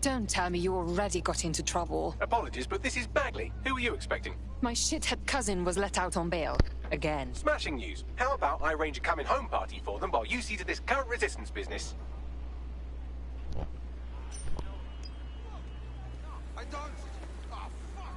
Don't tell me you already got into trouble. Apologies, but this is Bagley. Who were you expecting? My shithead cousin was let out on bail. Again. Smashing news. How about I arrange a coming home party for them while you see to this current resistance business? I don't... Oh, fuck!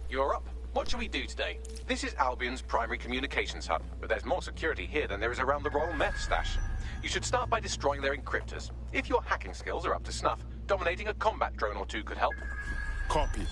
You're up. What shall we do today? This is Albion's primary communications hub, but there's more security here than there is around the Royal Meth Stash. You should start by destroying their encryptors. If your hacking skills are up to snuff, dominating a combat drone or two could help. Copy.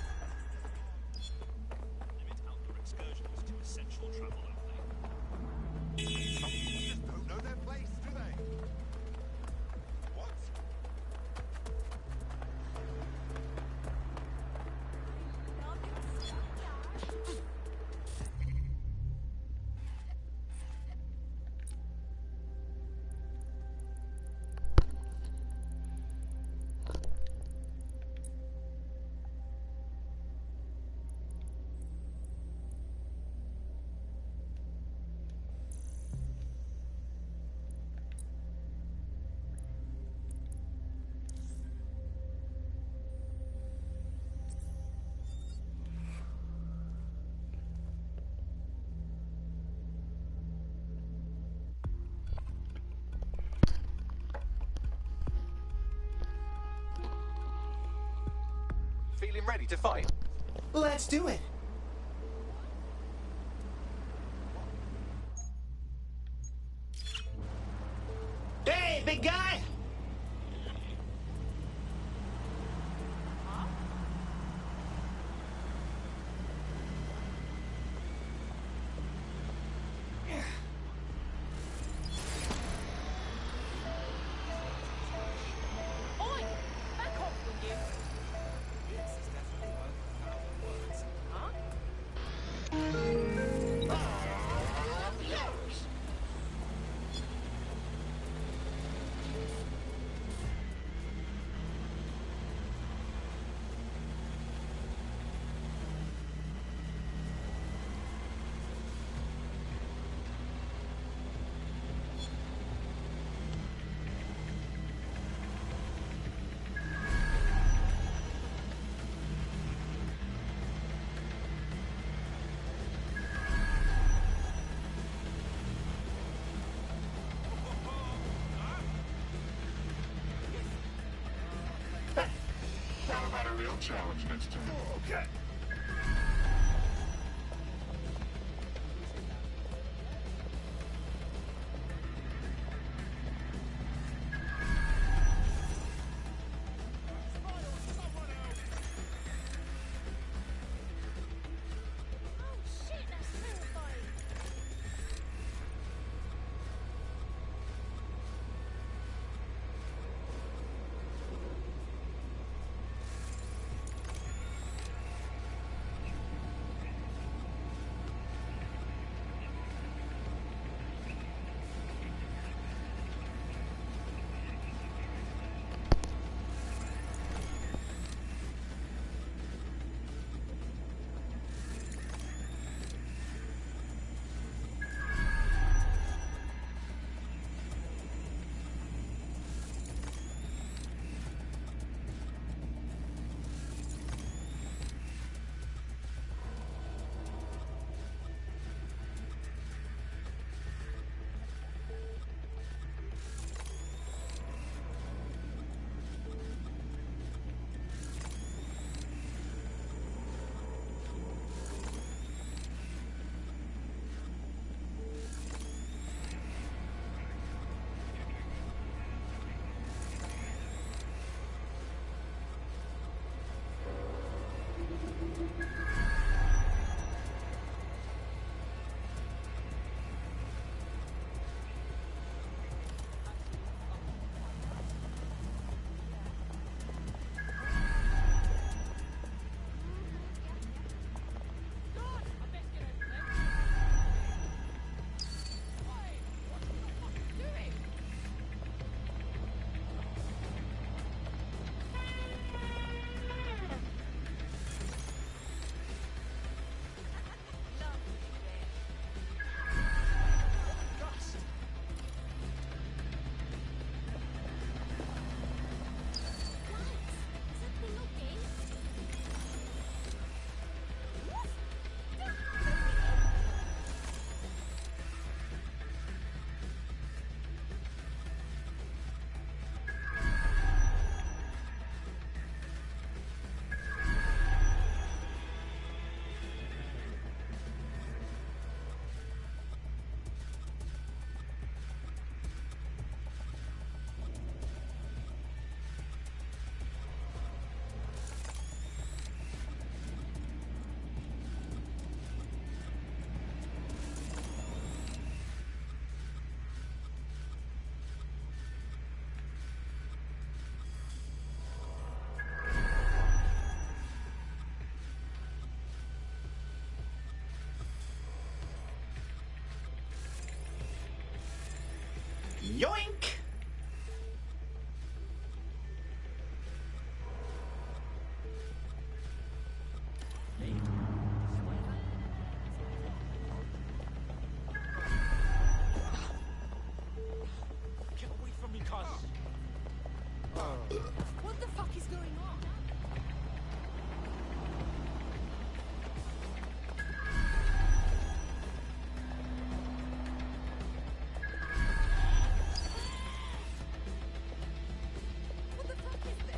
Feeling ready to fight? Let's do it. Hey, big guy! Real challenge next time. Okay. Yoink! Get away from me, cuz. What the fuck is going on? What the fuck is this?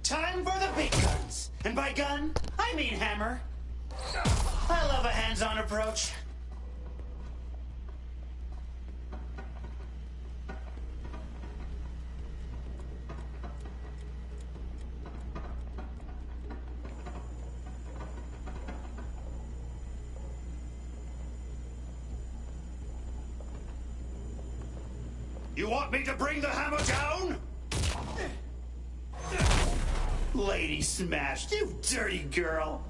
Time for the big guns. And by gun, I mean hammer. I love a hands-on approach. You want me to bring the hammer down? Lady smashed, you dirty girl.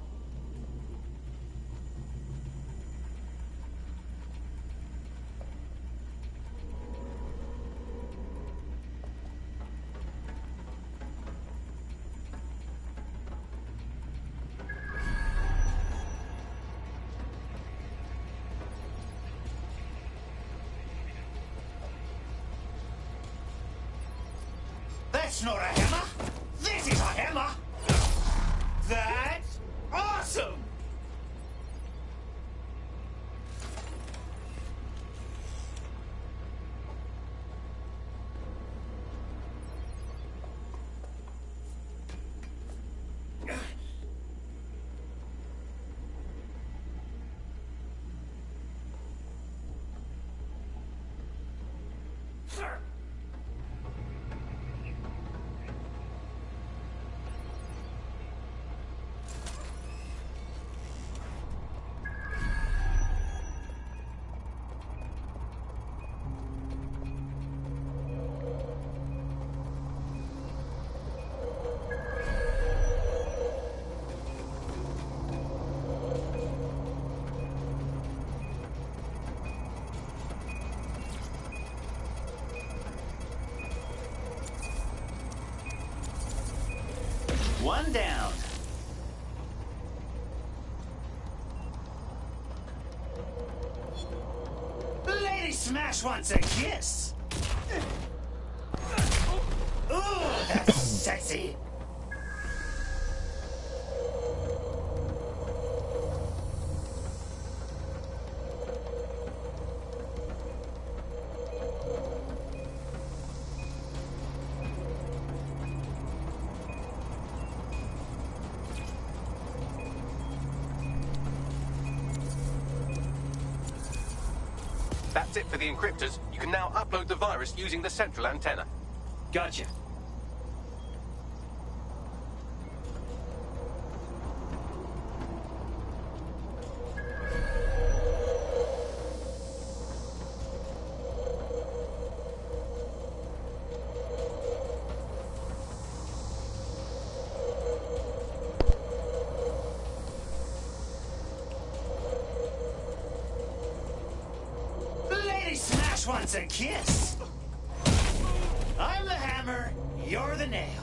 That's not a hammer. This is a hammer. That's awesome. One down. Lady Smash wants a kiss. Ooh, that's sexy. That's it for the encryptors. You can now upload the virus using the central antenna. Gotcha. Lady Smash wants a kiss. I'm the hammer, you're the nail.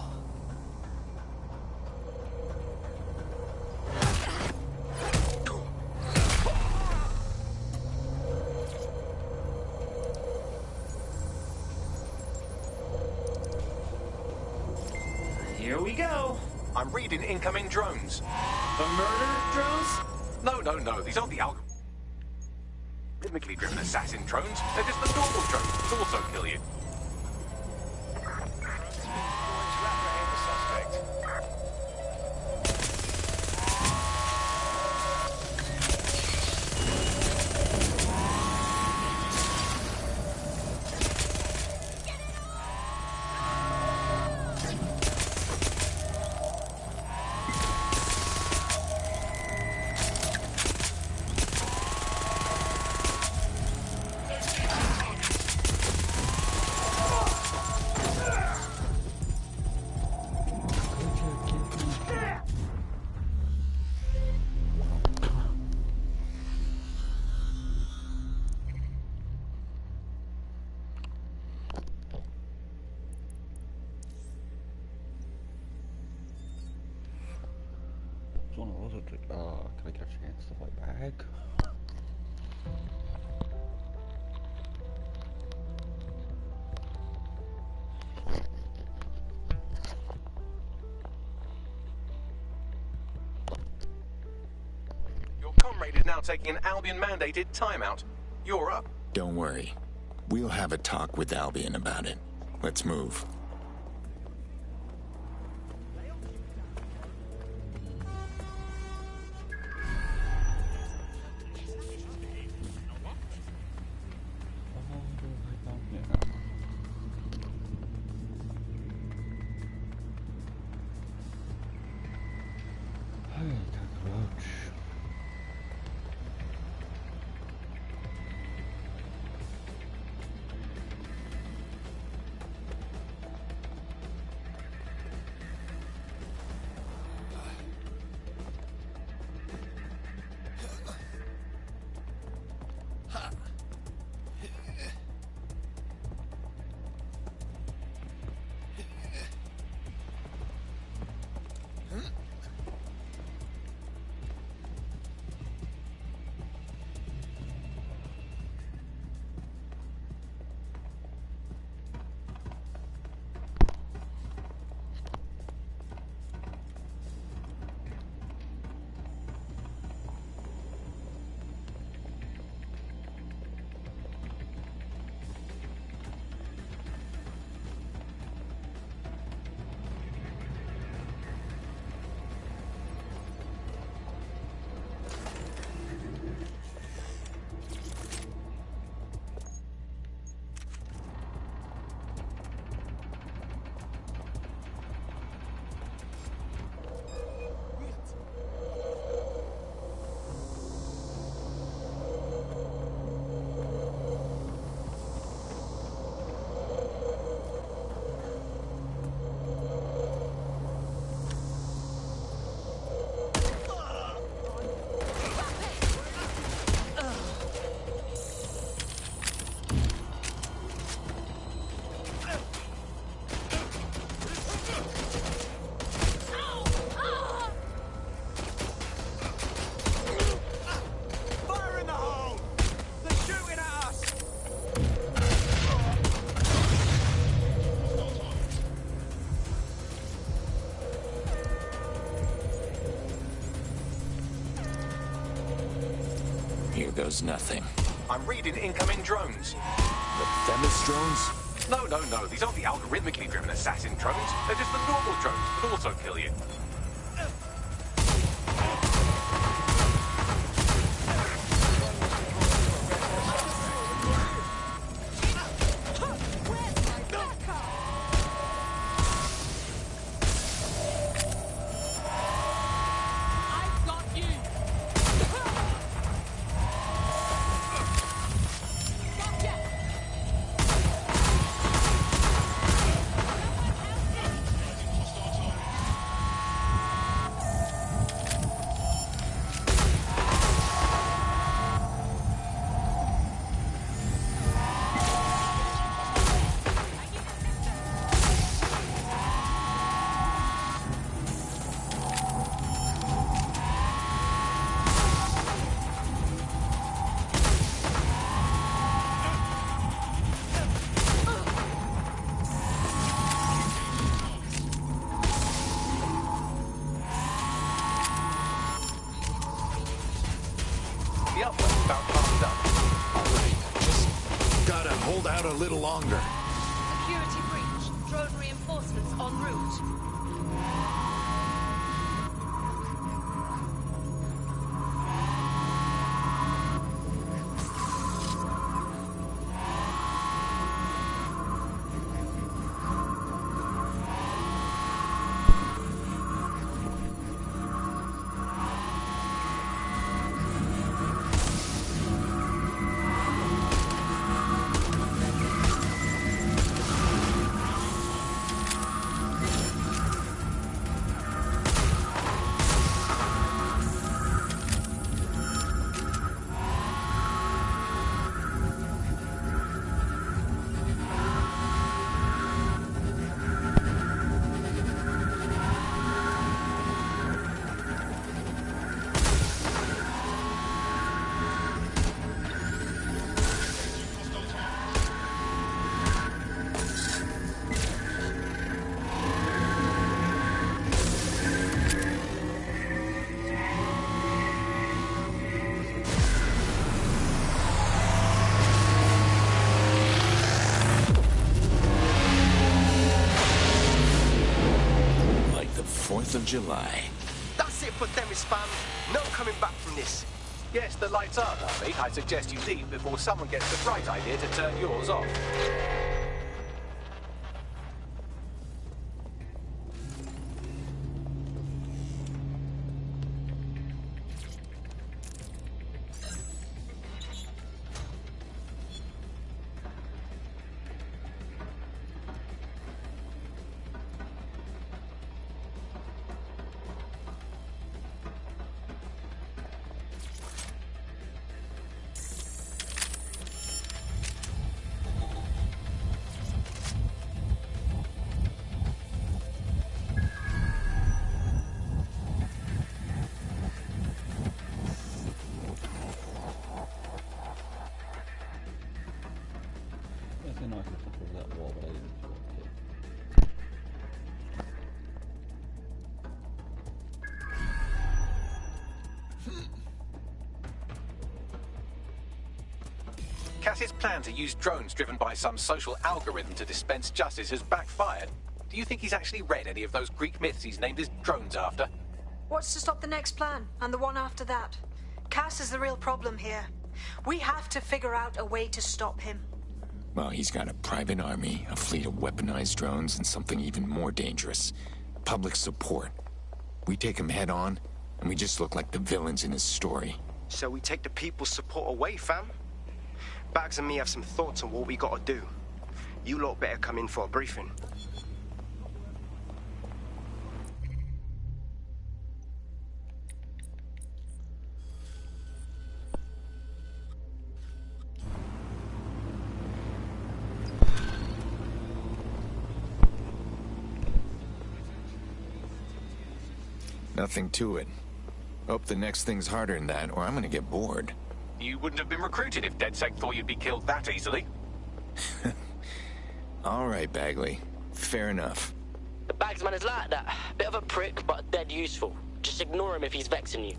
reading incoming drones. The murder drones? No. These aren't the algorithmically driven assassin drones. They're just the normal drones that also kill you. It's one of those that, can I get a chance to fight back? Your comrade is now taking an Albion-mandated timeout. You're up. Don't worry. We'll have a talk with Albion about it. Let's move. Hey, cockroach. Here goes nothing. I'm reading incoming drones. The Themis drones? No. These aren't the algorithmically driven assassin drones. They're just the normal drones that also kill you. I've got you. Gotcha. the uplift about half done. Just gotta hold out a little longer. Security breach. Drone reinforcements en route. Like the 4th of July. That's it for Demis, fam. No coming back from this. Yes, the lights are lovely. I suggest you leave before someone gets the bright idea to turn yours off. It's a nice little for that wall, but I didn't do it. Cass's plan to use drones driven by some social algorithm to dispense justice has backfired. Do you think he's actually read any of those Greek myths he's named his drones after? What's to stop the next plan, and the one after that? Cass is the real problem here. We have to figure out a way to stop him. Well, he's got a private army, a fleet of weaponized drones, and something even more dangerous. Public support. We take him head on, and we just look like the villains in his story. So we take the people's support away, fam? Bags and me have some thoughts on what we gotta do. You lot better come in for a briefing. Nothing to it. Hope the next thing's harder than that, or I'm gonna get bored. You wouldn't have been recruited if DedSec thought you'd be killed that easily. All right, Bagley. Fair enough. The Bagsman is like that. Bit of a prick, but dead useful. Just ignore him if he's vexing you.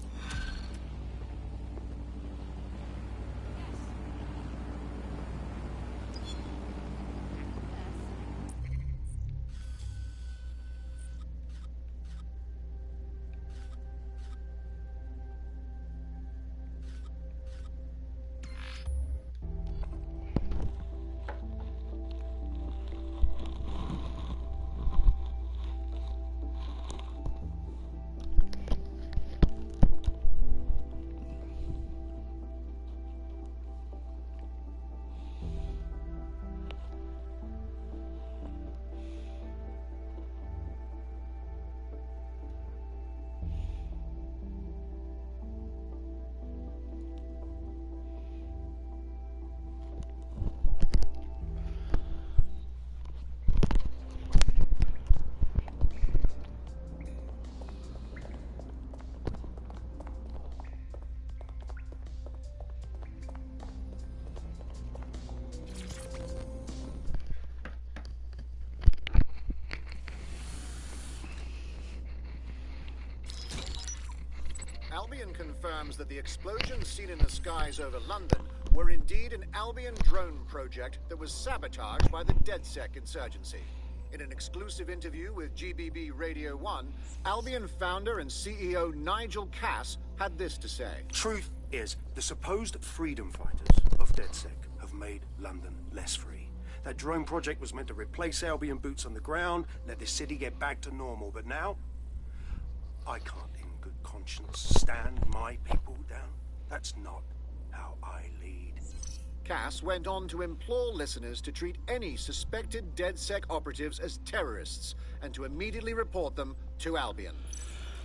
Albion confirms that the explosions seen in the skies over London were indeed an Albion drone project that was sabotaged by the DedSec insurgency. In an exclusive interview with GBB Radio 1, Albion founder and CEO Nigel Cass had this to say. Truth is, the supposed freedom fighters of DedSec have made London less free. That drone project was meant to replace Albion boots on the ground, let the city get back to normal, but now I can't in good conscience stand my people down. That's not how I lead. Cass went on to implore listeners to treat any suspected DedSec operatives as terrorists and to immediately report them to Albion.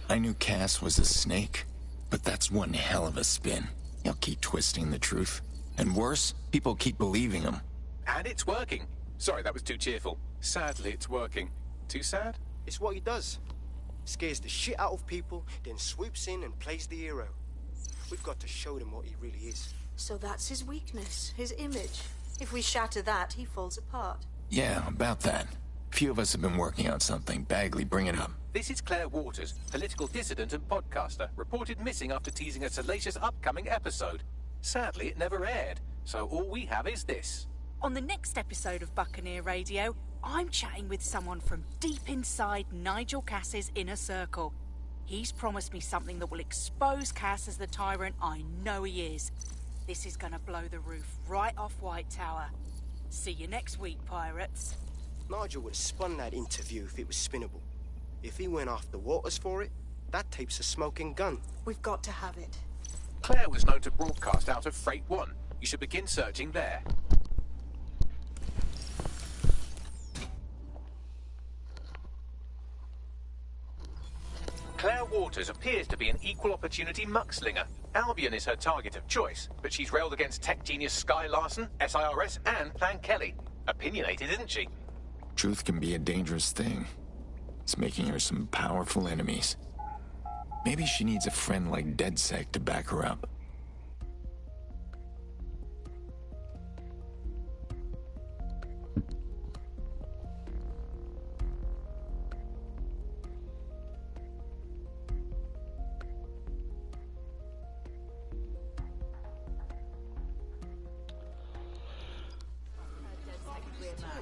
I knew Cass was a snake, but that's one hell of a spin. He'll keep twisting the truth. And worse, people keep believing him. And it's working. Sorry, that was too cheerful. Sadly, it's working. Too sad? It's what he does. Scares the shit out of people, then swoops in and plays the hero. We've got to show them what he really is. So that's his weakness, his image. If we shatter that, he falls apart. Yeah, about that. Few of us have been working on something. Bagley, bring it up. This is Claire Waters, political dissident and podcaster, reported missing after teasing a salacious upcoming episode. Sadly, it never aired, so all we have is this. On the next episode of Buccaneer Radio, I'm chatting with someone from deep inside Nigel Cass's inner circle. He's promised me something that will expose Cass as the tyrant I know he is. This is gonna blow the roof right off White Tower. See you next week, pirates. Nigel would have spun that interview if it was spinnable. If he went after Waters for it, that tape's a smoking gun. We've got to have it. Claire was known to broadcast out of Freight 1. You should begin searching there. Claire Waters appears to be an equal opportunity muckslinger. Albion is her target of choice, but she's railed against tech genius Sky Larson, SIRS, and Plan Kelly. Opinionated, isn't she? Truth can be a dangerous thing. It's making her some powerful enemies. Maybe she needs a friend like DedSec to back her up.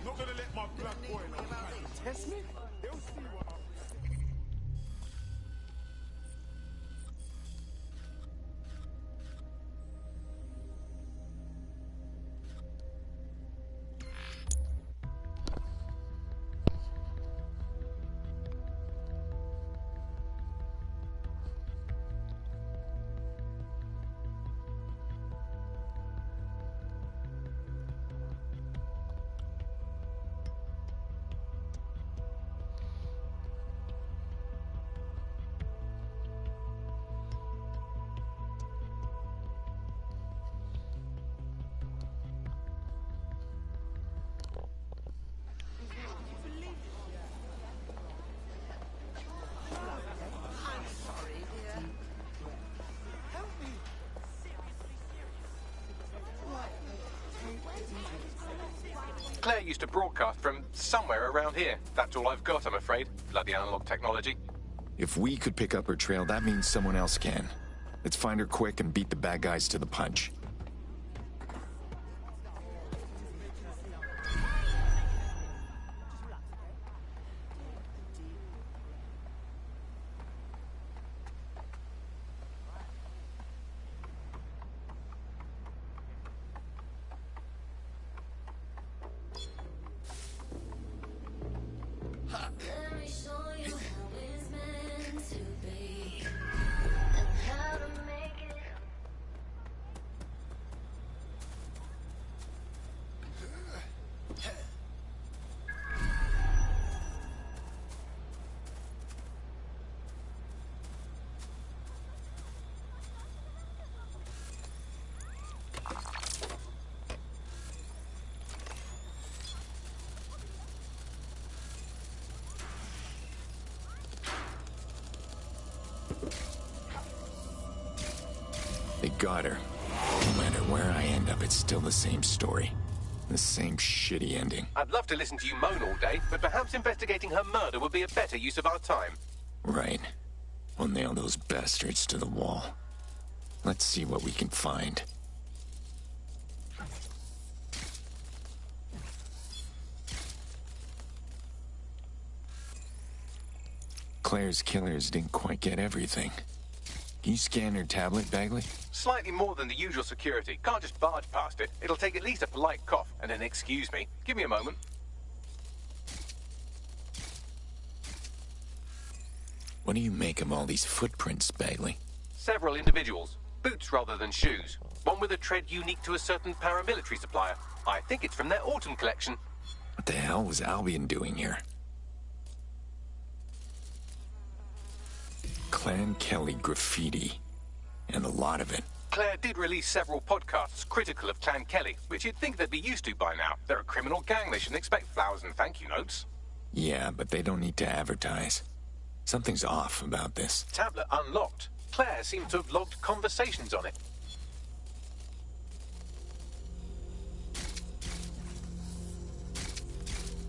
Not gonna let my black boy know. Test me? They'll see what I'm... Claire used to broadcast from somewhere around here. That's all I've got, I'm afraid. Bloody analog technology. If we could pick up her trail, that means someone else can. Let's find her quick and beat the bad guys to the punch. They got her. No matter where I end up, it's still the same story. The same shitty ending. I'd love to listen to you moan all day, but perhaps investigating her murder would be a better use of our time. Right. We'll nail those bastards to the wall. Let's see what we can find. Claire's killers didn't quite get everything. Can you scan her tablet, Bagley? Slightly more than the usual security. Can't just barge past it. It'll take at least a polite cough and an excuse me. Give me a moment. What do you make of all these footprints, Bagley? Several individuals. Boots rather than shoes. One with a tread unique to a certain paramilitary supplier. I think it's from their autumn collection. What the hell was Albion doing here? Clan Kelly graffiti. And a lot of it. Claire did release several podcasts critical of Clan Kelly, which you'd think they'd be used to by now. They're a criminal gang. They shouldn't expect flowers and thank you notes. Yeah, but they don't need to advertise. Something's off about this. Tablet unlocked. Claire seemed to have logged conversations on it.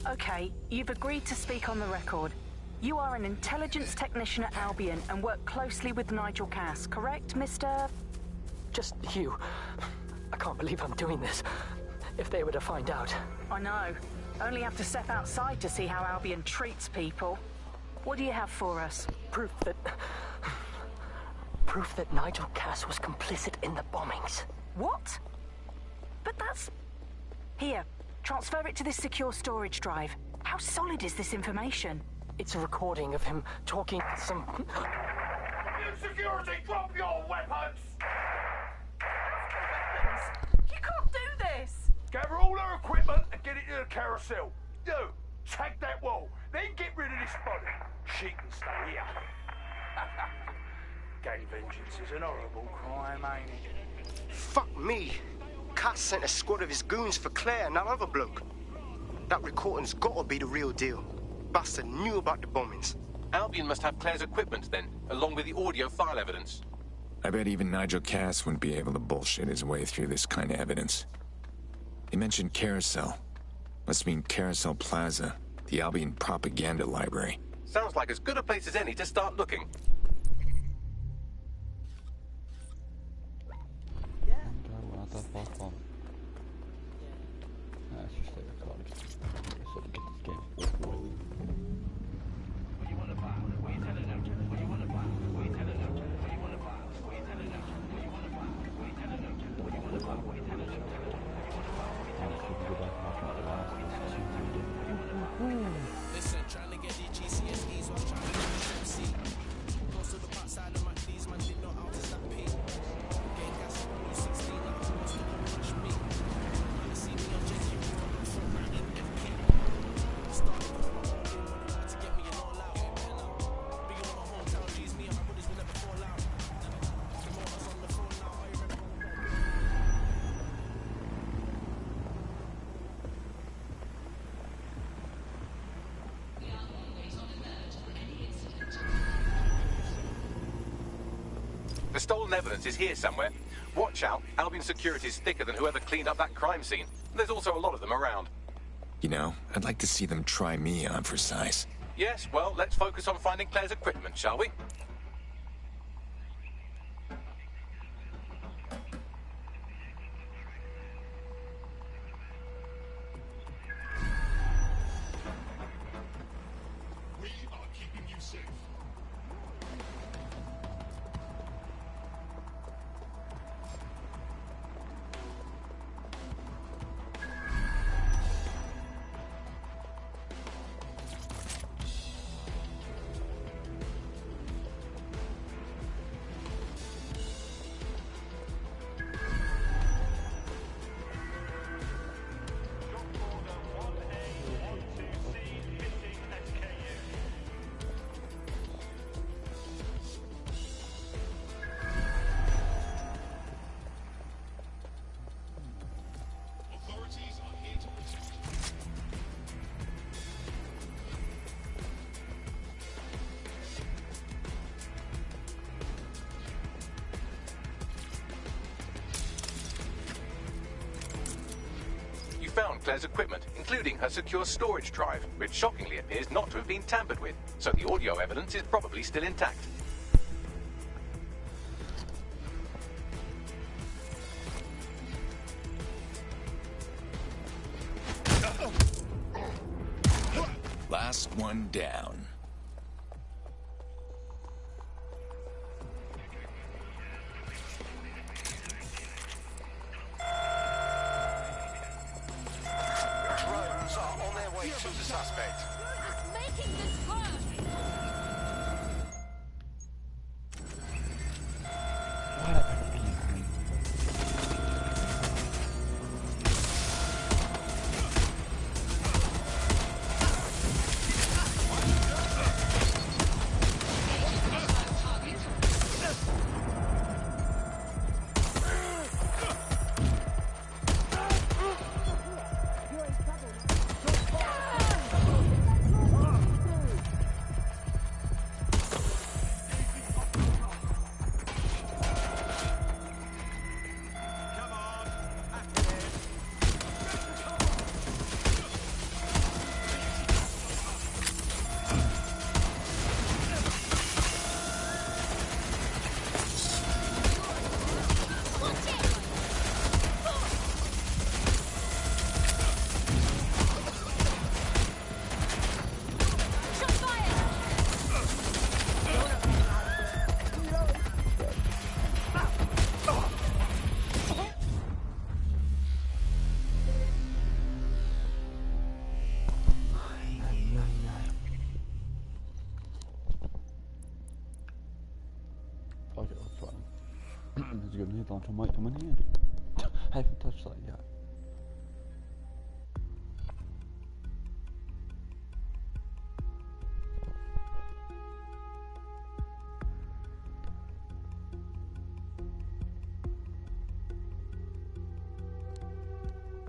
Okay, you've agreed to speak on the record. You are an intelligence technician at Albion and work closely with Nigel Cass, correct, Mr.? Just you. I can't believe I'm doing this. If they were to find out. I know. Only have to step outside to see how Albion treats people. What do you have for us? Proof that Nigel Cass was complicit in the bombings. What? But that's... Here, transfer it to this secure storage drive. How solid is this information? It's a recording of him talking to some... Security, drop your weapons! You can't do this! Gather all her equipment and get it to the carousel. You, tag that wall, then get rid of this body. She can stay here. Gang vengeance is an horrible crime, ain't it? Fuck me. Cass sent a squad of his goons for Claire and that other bloke. That recording's gotta be the real deal. Bastard knew about the bombings. Albion must have Claire's equipment then, along with the audio file evidence. I bet even Nigel Cass wouldn't be able to bullshit his way through this kind of evidence. He mentioned Carousel. Must mean Carousel Plaza, the Albion propaganda library. Sounds like as good a place as any to start looking. Listen, trying to get the GCSEs, was trying to get the MC. Close to the pot side of my knees, man, didn't know how to stop me. Gang gas, 16, like who wants to push me? You see me on JQ, front round in FK. Started to get me an all out. Big on my hometown, G's me and my brothers will never fall out. The motors on the phone now, I remember. The stolen evidence is here somewhere. Watch out, Albion security is thicker than whoever cleaned up that crime scene. There's also a lot of them around. You know, I'd like to see them try me on for size. Yes, well, let's focus on finding Claire's equipment, shall we? We are keeping you safe. Found Claire's equipment, including her secure storage drive, which shockingly appears not to have been tampered with, so the audio evidence is probably still intact. last one down. Drones are on their way to the suspect. Making this work! There's a good headline to make them in handy. Haven't touched that yet.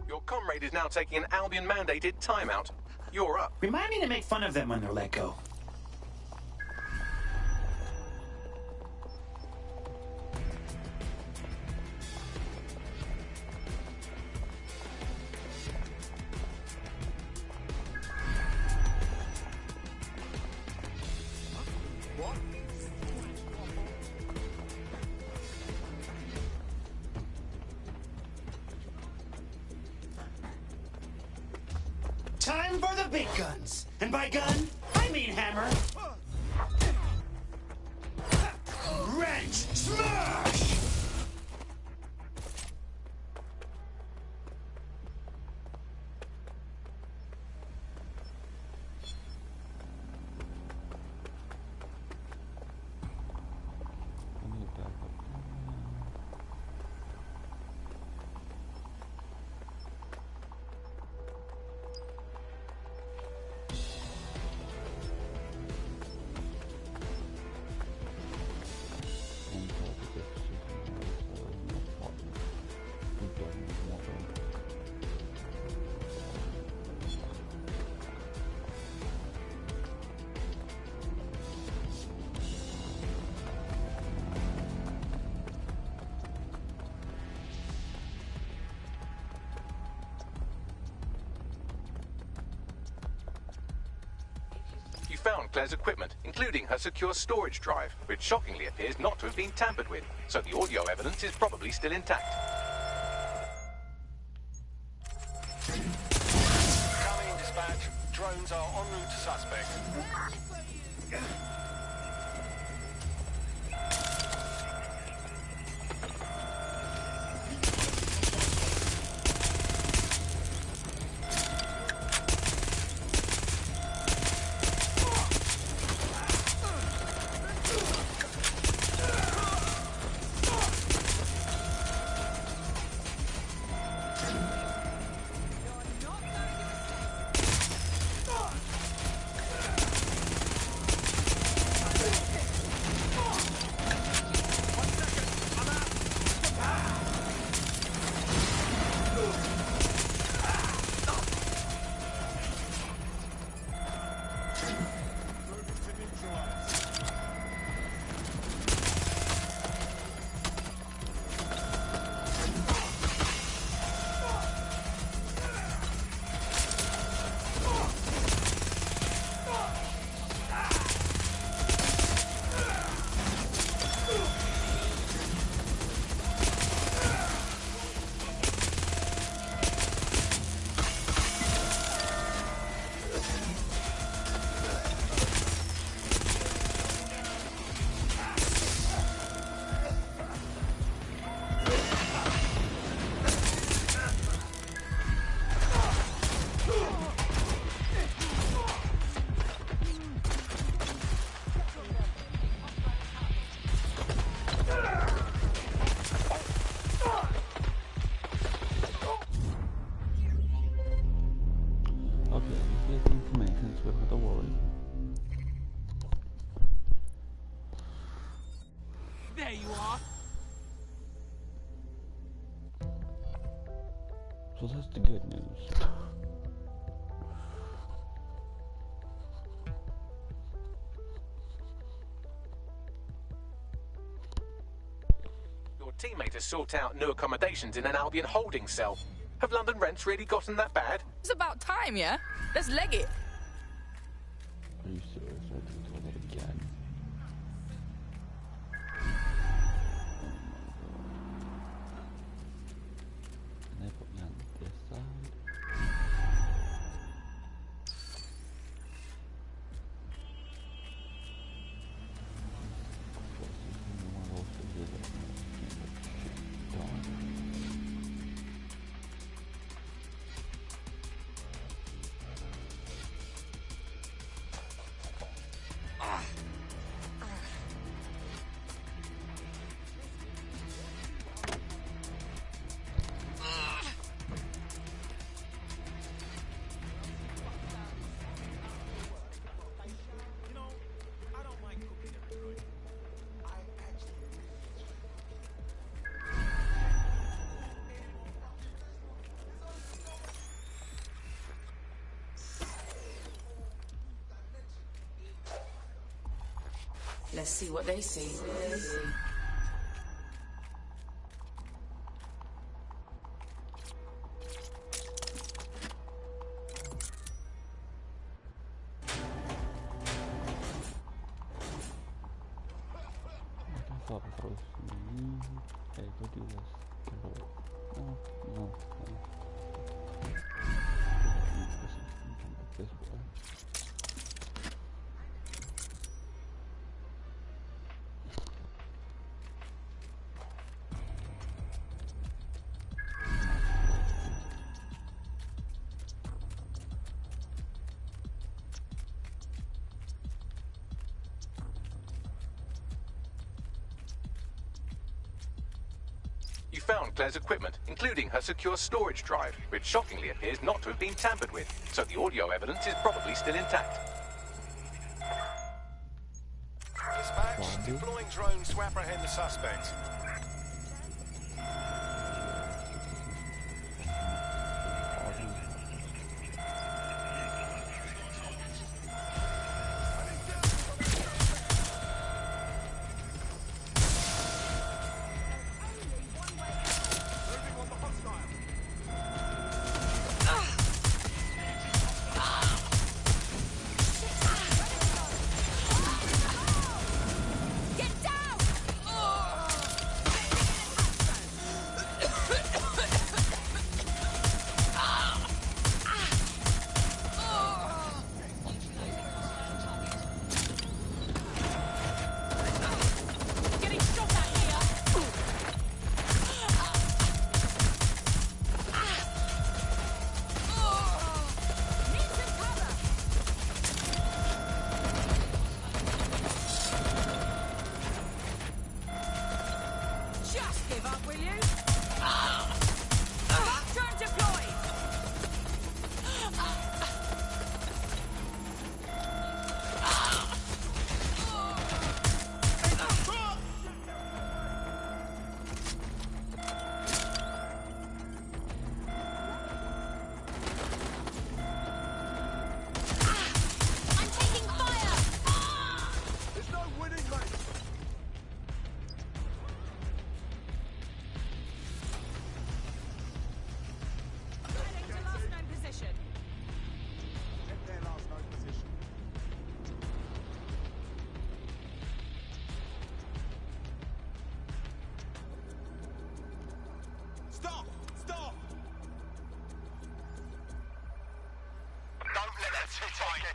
Your comrade is now taking an Albion-mandated timeout. You're up. Remind me to make fun of them when they're let go. Time for the big guns. And by gun, I mean hammer. Wrench! Smash! Found Claire's equipment, including her secure storage drive, which shockingly appears not to have been tampered with, so the audio evidence is probably still intact. Coming, dispatch. Drones are en route to suspect. you are. So that's the good news. Your teammate has sought out new accommodations in an Albion holding cell. Have London rents really gotten that bad? It's about time, yeah? Let's leg it. Are you serious? I have to do that again. Can they put me on this side? Let's see what they see. Okay, go do this. No. This way. You found Claire's equipment, including her secure storage drive, which shockingly appears not to have been tampered with, so the audio evidence is probably still intact. Dispatch, deploying drones to apprehend the suspect.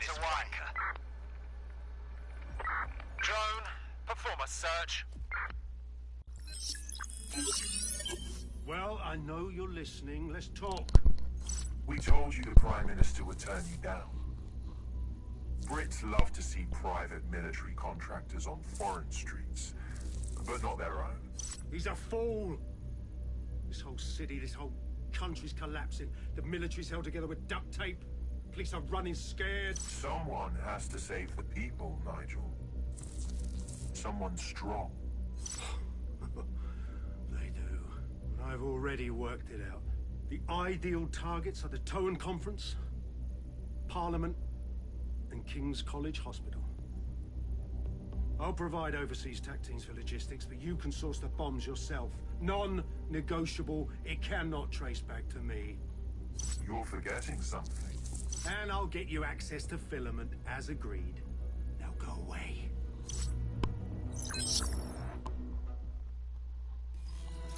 Get away. Drone, perform a search. Well, I know you're listening. Let's talk. We told you the Prime Minister would turn you down. Brits love to see private military contractors on foreign streets, but not their own. He's a fool. This whole city, this whole country's collapsing. The military's held together with duct tape. Police are running scared. Someone has to save the people, Nigel. Someone strong. I've already worked it out. The ideal targets are the Towan Conference, Parliament, and King's College Hospital. I'll provide overseas tac teams for logistics, but you can source the bombs yourself. Non-negotiable, it cannot trace back to me. You're forgetting something. And I'll get you access to filament, as agreed. Now go away.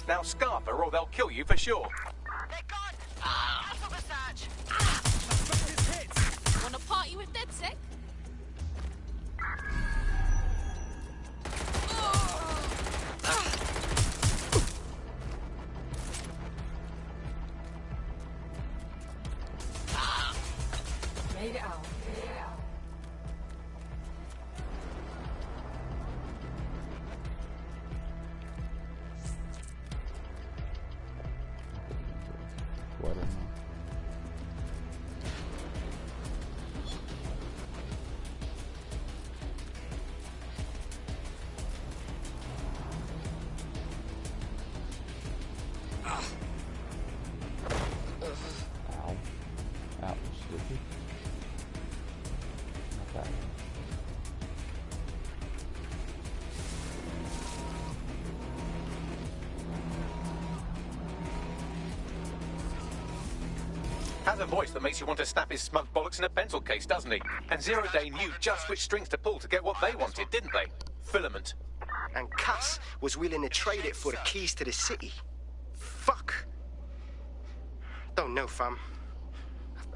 Now scarper or they'll kill you for sure. They're gone! Alpha Visage! Wanna party with DedSec? Made it out. Has a voice that makes you want to snap his smug bollocks in a pencil case, doesn't he? And Zero Day knew just which strings to pull to get what they wanted, didn't they? Filament. And Cass was willing to trade it for the keys to the city. Fuck. Don't know, fam.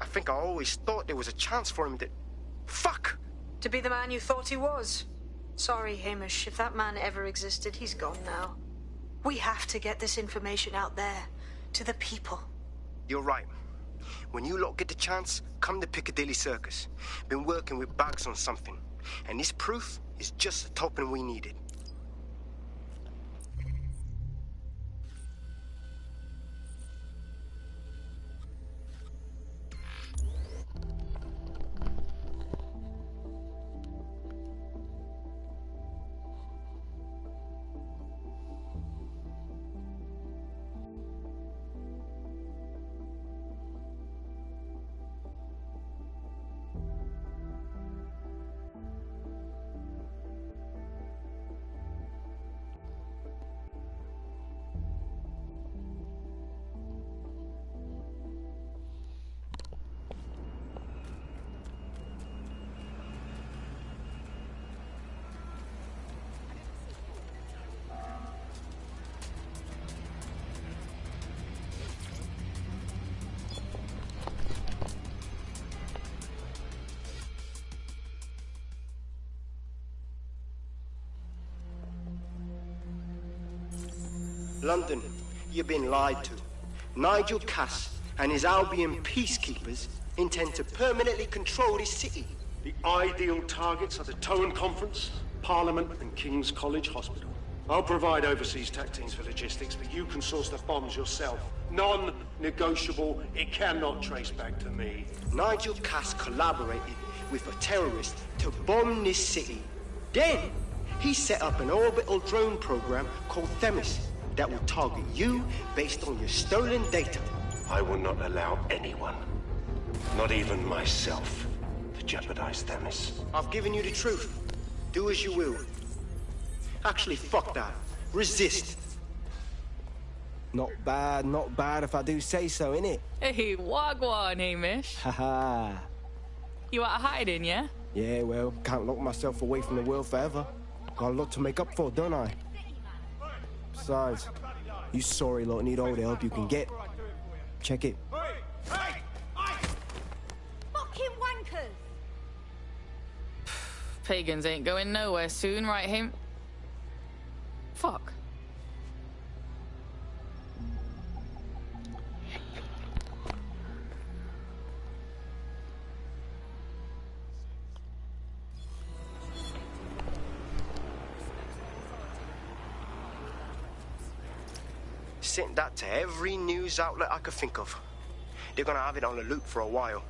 I think I always thought there was a chance for him to... Fuck! To be the man you thought he was. Sorry, Hamish. If that man ever existed, he's gone now. We have to get this information out there, to the people. You're right. When you lot get the chance, come to Piccadilly Circus. Been working with Bags on something. And this proof is just the token we needed. London, you've been lied to. Nigel Cass and his Albion peacekeepers intend to permanently control this city. The ideal targets are the Towan Conference, Parliament, and King's College Hospital. I'll provide overseas tac teams for logistics, but you can source the bombs yourself. Non-negotiable, it cannot trace back to me. Nigel Cass collaborated with a terrorist to bomb this city. Then, he set up an orbital drone program called Themis that will target you based on your stolen data. I will not allow anyone, not even myself, to jeopardize Themis. I've given you the truth. Do as you will. Actually, fuck that. Resist. Not bad if I do say so, innit? Hey, wagwan, Hamish. Haha. You out hiding, yeah? Yeah, well, can't lock myself away from the world forever. Got a lot to make up for, don't I? Besides, you sorry lot need all the help you can get. Check it. Fucking wankers! Pagans ain't going nowhere soon, right, him? Fuck. Sent that to every news outlet I could think of. They're gonna have it on the loop for a while.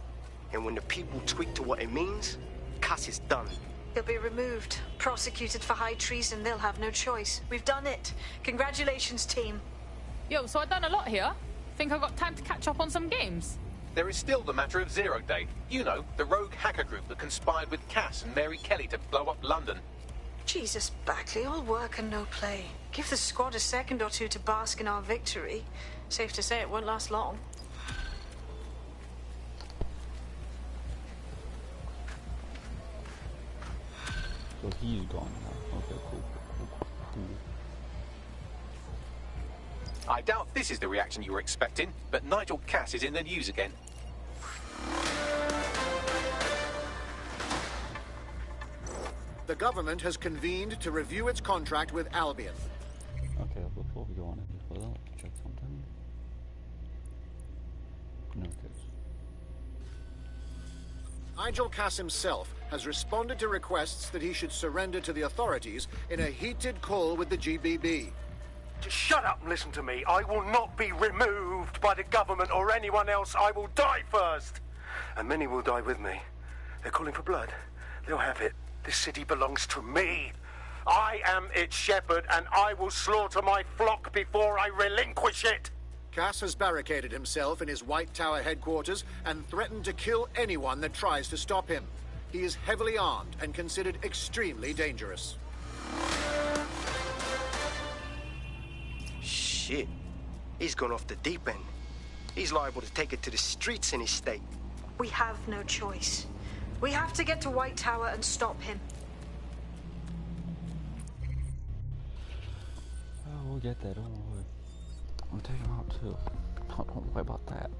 And when the people tweak to what it means, Cass is done. He'll be removed, prosecuted for high treason. They'll have no choice. We've done it. Congratulations, team. Yo, so I've done a lot here. Think I've got time to catch up on some games? There is still the matter of Zero Day. You know, the rogue hacker group that conspired with Cass and Mary Kelly to blow up London. Jesus, Bagley, all work and no play. Give the squad a second or two to bask in our victory. Safe to say it won't last long. So he's gone now. Okay, cool. I doubt this is the reaction you were expecting, but Nigel Cass is in the news again. The government has convened to review its contract with Albion. Okay, before we go on any further, let's check something. Notice. Nigel Cass himself has responded to requests that he should surrender to the authorities in a heated call with the GBB. Just shut up and listen to me. I will not be removed by the government or anyone else. I will die first. And many will die with me. They're calling for blood. They'll have it. This city belongs to me. I am its shepherd, and I will slaughter my flock before I relinquish it. Cass has barricaded himself in his White Tower headquarters and threatened to kill anyone that tries to stop him. He is heavily armed and considered extremely dangerous. Shit. He's gone off the deep end. He's liable to take it to the streets in his state. We have no choice. We have to get to White Tower and stop him. Oh, we'll get there, don't worry. I'll take him out too. Don't worry about that.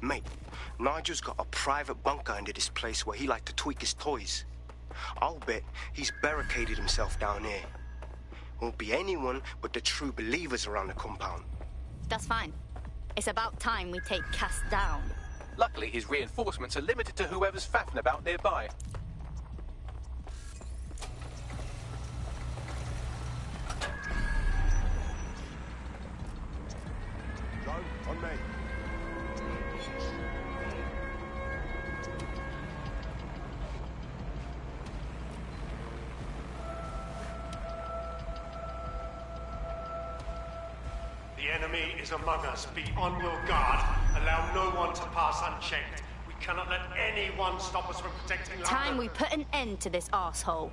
Mate, Nigel's got a private bunker under this place where he liked to tweak his toys. I'll bet he's barricaded himself down here. Won't be anyone but the true believers around the compound. That's fine. It's about time we take Cass down. Luckily, his reinforcements are limited to whoever's faffing about nearby. Joe, on me. The enemy is among us. Be on your guard. Allow no one to pass unchecked. We cannot let anyone stop us from protecting London. Time we put an end to this arsehole.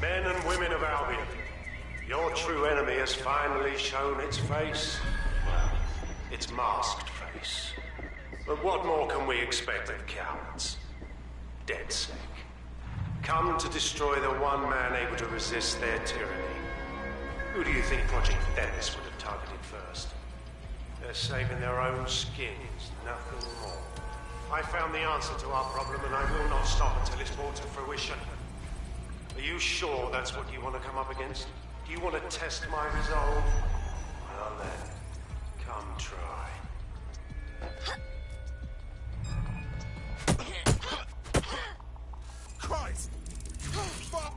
Men and women of Albion, your true enemy has finally shown its face. Well, its masked face. But what more can we expect of cowards? DedSec. Come to destroy the one man able to resist their tyranny. Who do you think Project Themis would have targeted first? They're saving their own skins, nothing more. I found the answer to our problem, and I will not stop until it's brought to fruition. Are you sure that's what you want to come up against? Do you want to test my resolve? Well then, come try. Christ! Fuck!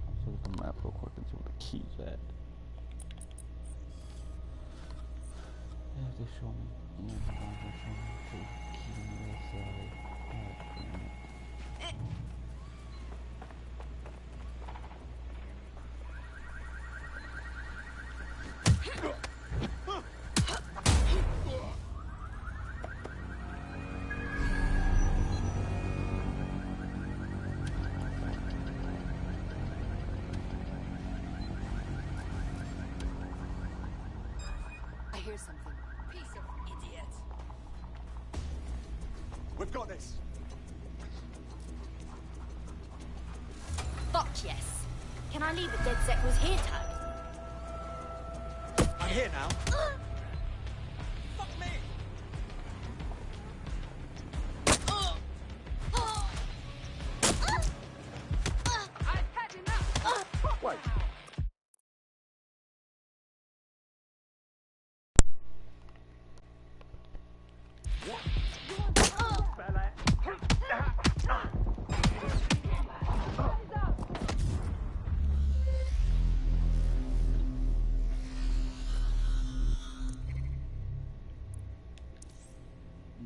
Let's look at the map real quick and see what the key's at. Yeah, they show me. Yeah, they show me. So the key on the other side. Oh, damn it. I hear something. Piece of idiot. We've got this. Fuck yes. Can I leave a DedSec was here tag? I'm here now. Fuck me! I've had enough. Wait.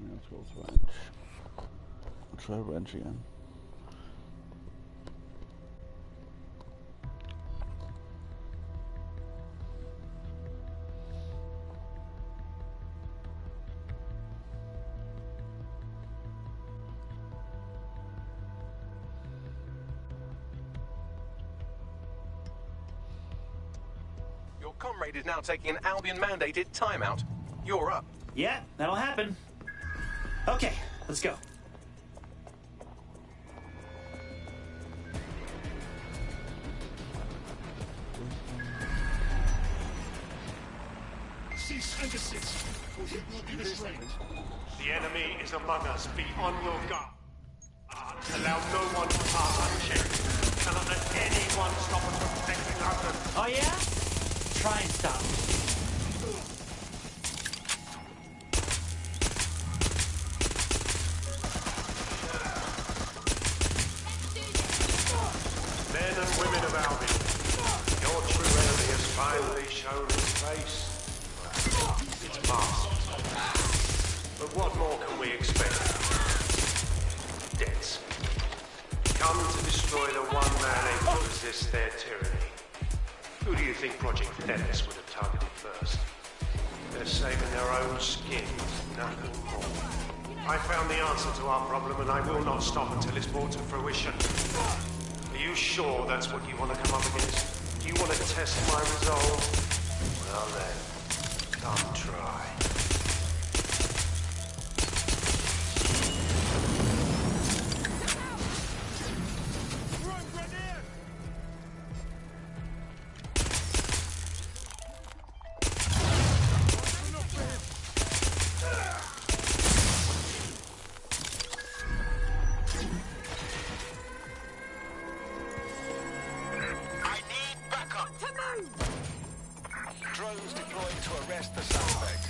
Let's go with wrench. Try wrench again. Your comrade is now taking an Albion-mandated timeout. You're up. Yeah, that'll happen. Okay, let's go. Cease and desist, or you will be restrained. The enemy is among us. Be on your guard. Allow no one to pass unchecked. Cannot let anyone stop us from protecting London. Oh yeah? Try and stop me. Men and women of Albion, your true enemy has finally shown its face. It's masked. But what more can we expect? Deaths. Come to destroy the one man able to resist their tyranny. Who do you think Project Themis would have targeted first? They're saving their own skins, nothing more. I found the answer to our problem, and I will not stop until it's brought to fruition. Are you sure that's what you want to come up against? Do you want to test my resolve? Well then, come try. Drones deployed to arrest the suspect.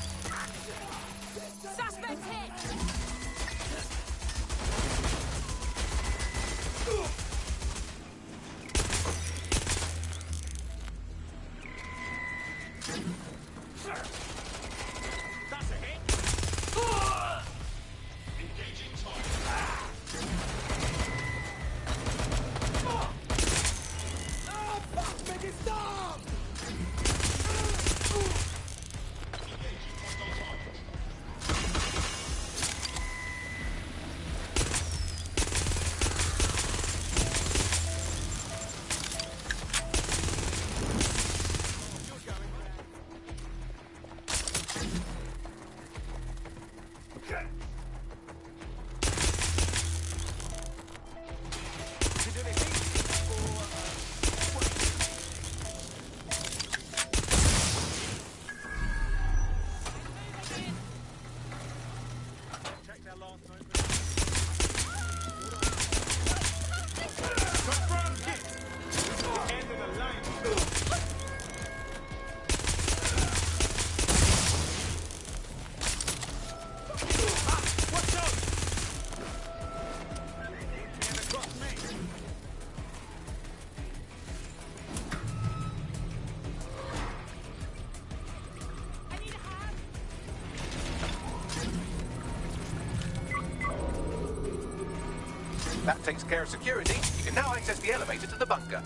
That takes care of security. You can now access the elevator to the bunker.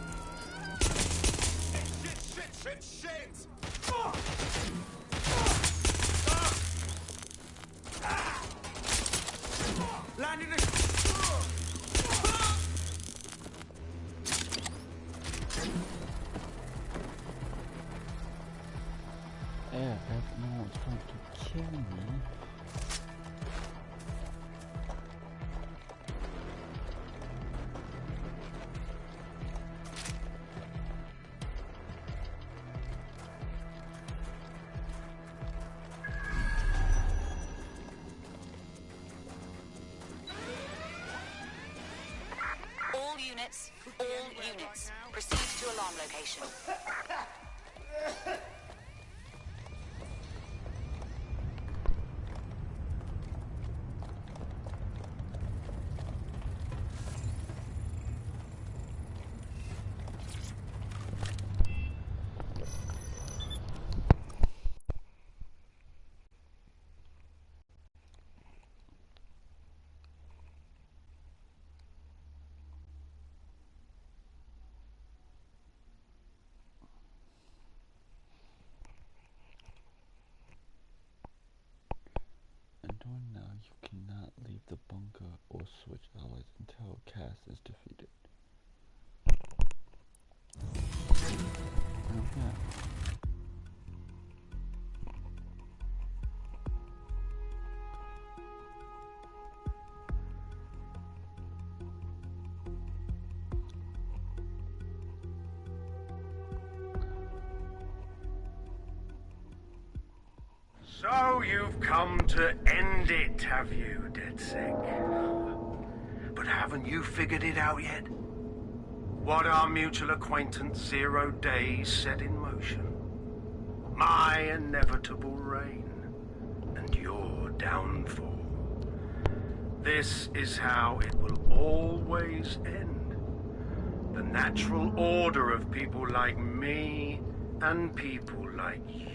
Shit! Landing it! Yeah, no one's trying to kill me. All units, proceed to alarm location. Until now, you cannot leave the bunker or switch allies until Cass is defeated. Okay. So you've come to end it, have you, DedSec? But haven't you figured it out yet? What our mutual acquaintance 0 Days set in motion? My inevitable reign and your downfall. This is how it will always end. The natural order of people like me and people like you.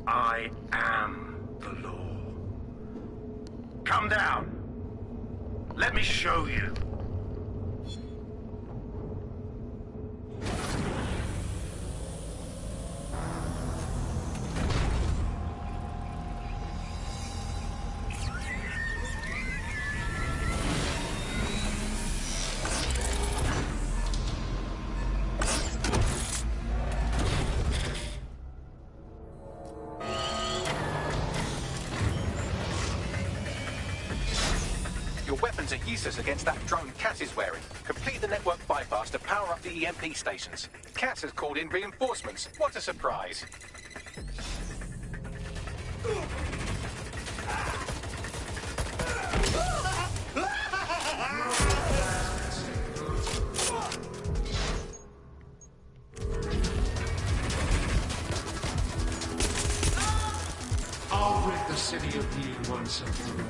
I am the law. Come down. Let me show you. Are useless against that drone Cass is wearing. Complete the network bypass to power up the EMP stations. Cass has called in reinforcements. What a surprise. I'll rid the city of you once and for all.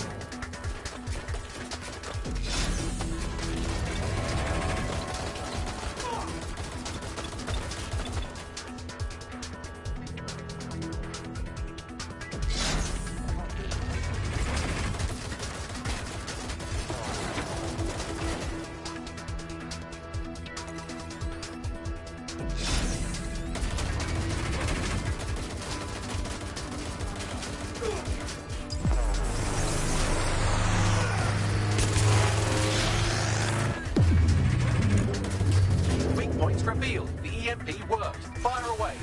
Revealed. The EMP worked. Fire away.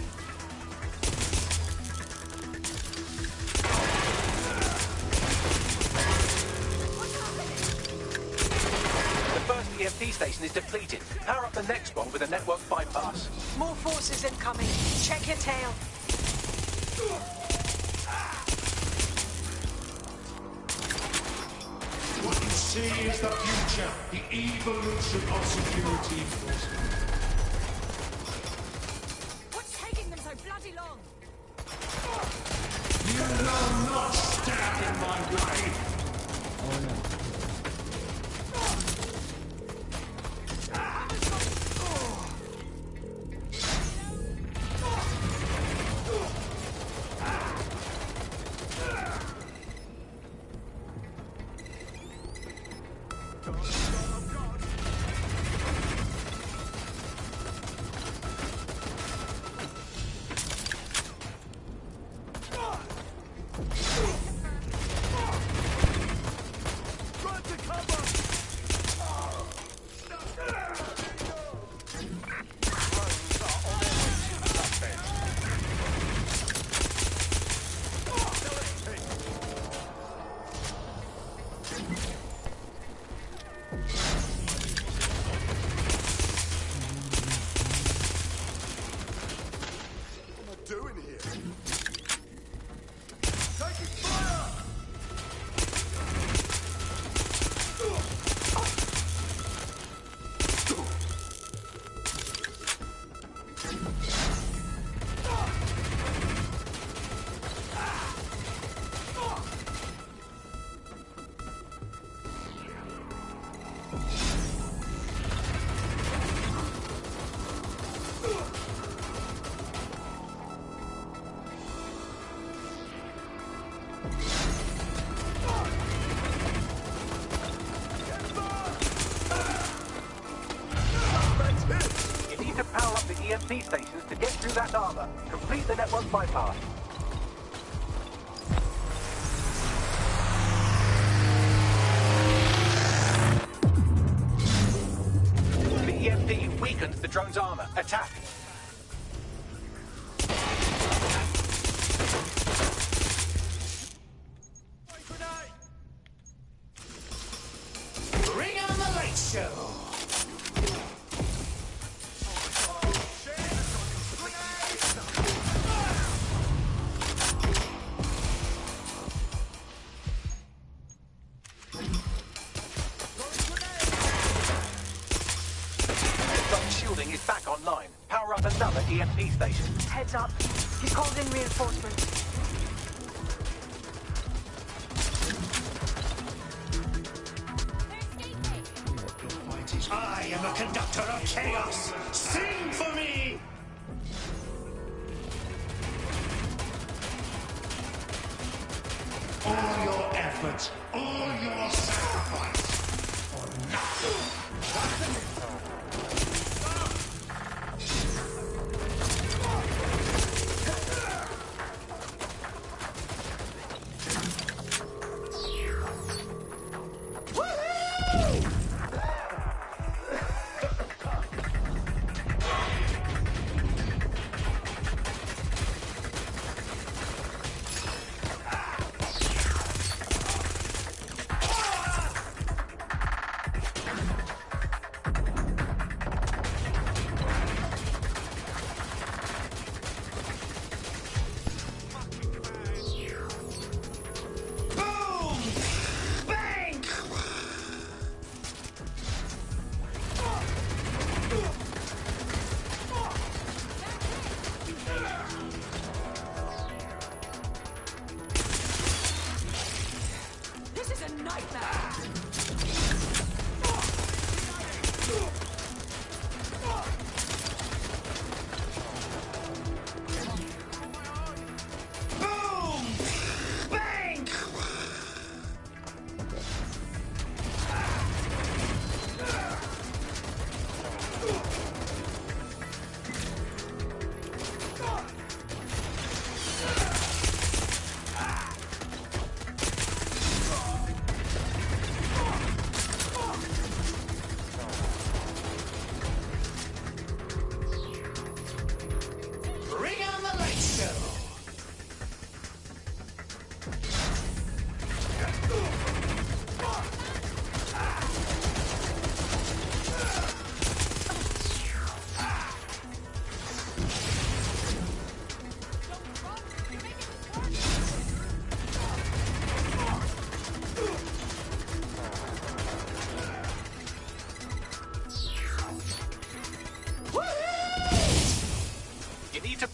The first EMP station is depleted. Power up the next one with a network bypass. More forces incoming. Check your tail. What you see is the future, the evolution of security enforcement. Bloody long. You will not stand in my way. Oh no. You need to power up the EMP stations to get through that armor. Complete the network bypass. The EMP weakens the drone's armor. Attack! Bring on the light show! Shielding is back online. Power up another EMP station. Heads up. He's called in reinforcements. I am a conductor of chaos! Sing for me! All your efforts, all your sacrifice, for nothing!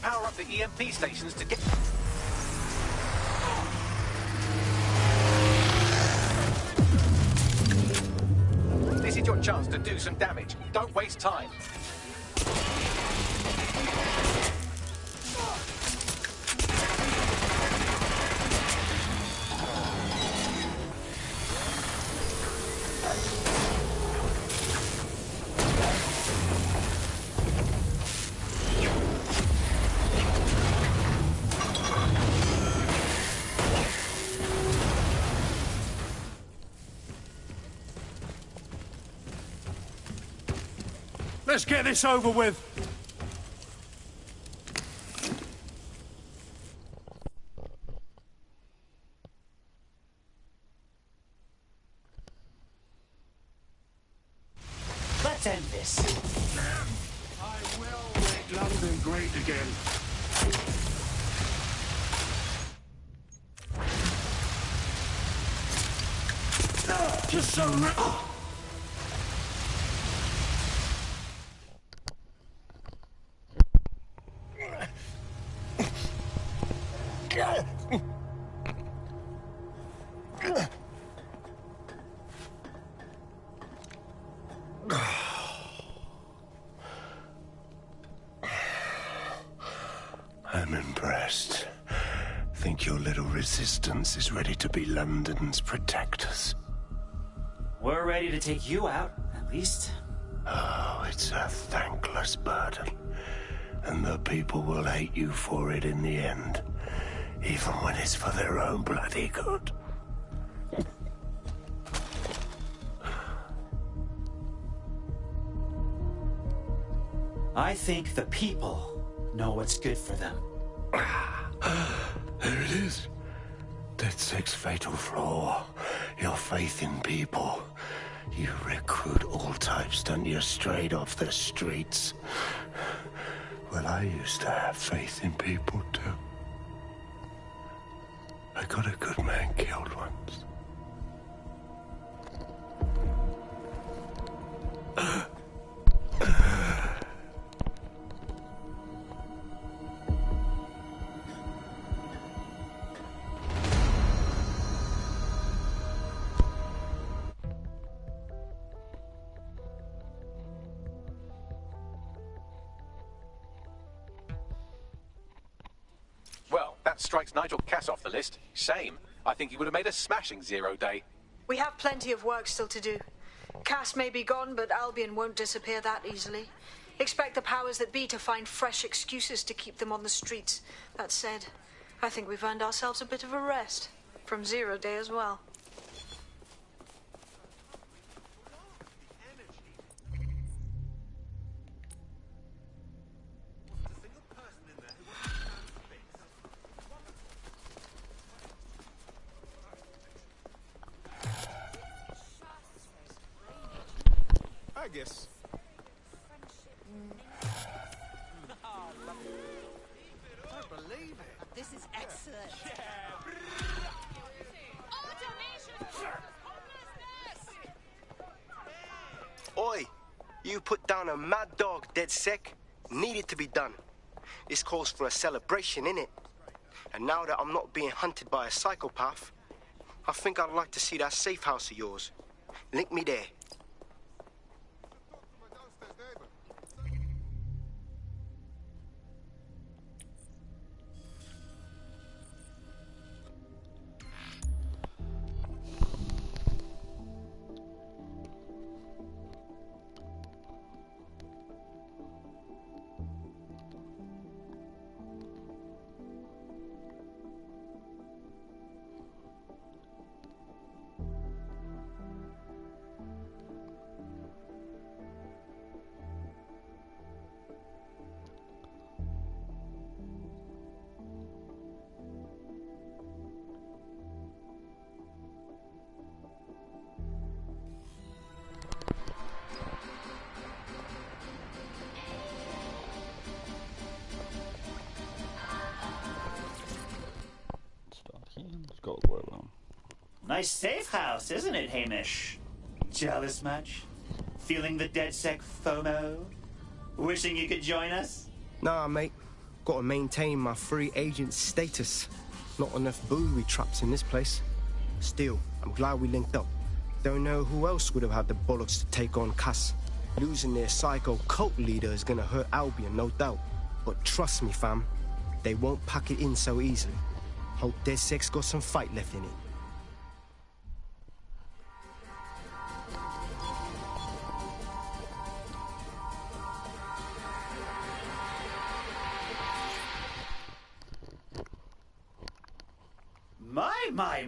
Power up the EMP stations to get... This is your chance to do some damage. Don't waste time. Let's get this over with. Let's end this. I will make London great again. Just so I'm impressed. Think your little resistance is ready to be London's protectors? We're ready to take you out, at least. Oh, it's a thankless burden. And the people will hate you for it in the end. Even when it's for their own bloody good. I think the people know what's good for them. There it is. DedSec's fatal flaw. Your faith in people. You recruit all types, don't you, straight off the streets. Well, I used to have faith in people, too. I got a good man killed once. Well, that strikes Nigel Cass off the list. Shame. I think he would have made a smashing 0 day. We have plenty of work still to do. Cass may be gone, but Albion won't disappear that easily. Expect the powers that be to find fresh excuses to keep them on the streets. That said, I think we've earned ourselves a bit of a rest. From 0 day as well. I guess. I believe it. This is excellent. Oi, you put down a mad dog, DedSec. Needed to be done. This calls for a celebration, innit? And now that I'm not being hunted by a psychopath, I think I'd like to see that safe house of yours. Link me there. Let's go way around. Nice safe house, isn't it, Hamish? Jealous much? Feeling the DedSec FOMO? Wishing you could join us? Nah, mate. Gotta maintain my free agent status. Not enough booby traps in this place. Still, I'm glad we linked up. Don't know who else would have had the bollocks to take on Cass. Losing their psycho cult leader is gonna hurt Albion, no doubt. But trust me, fam, they won't pack it in so easily. Hope DedSec's got some fight left in it.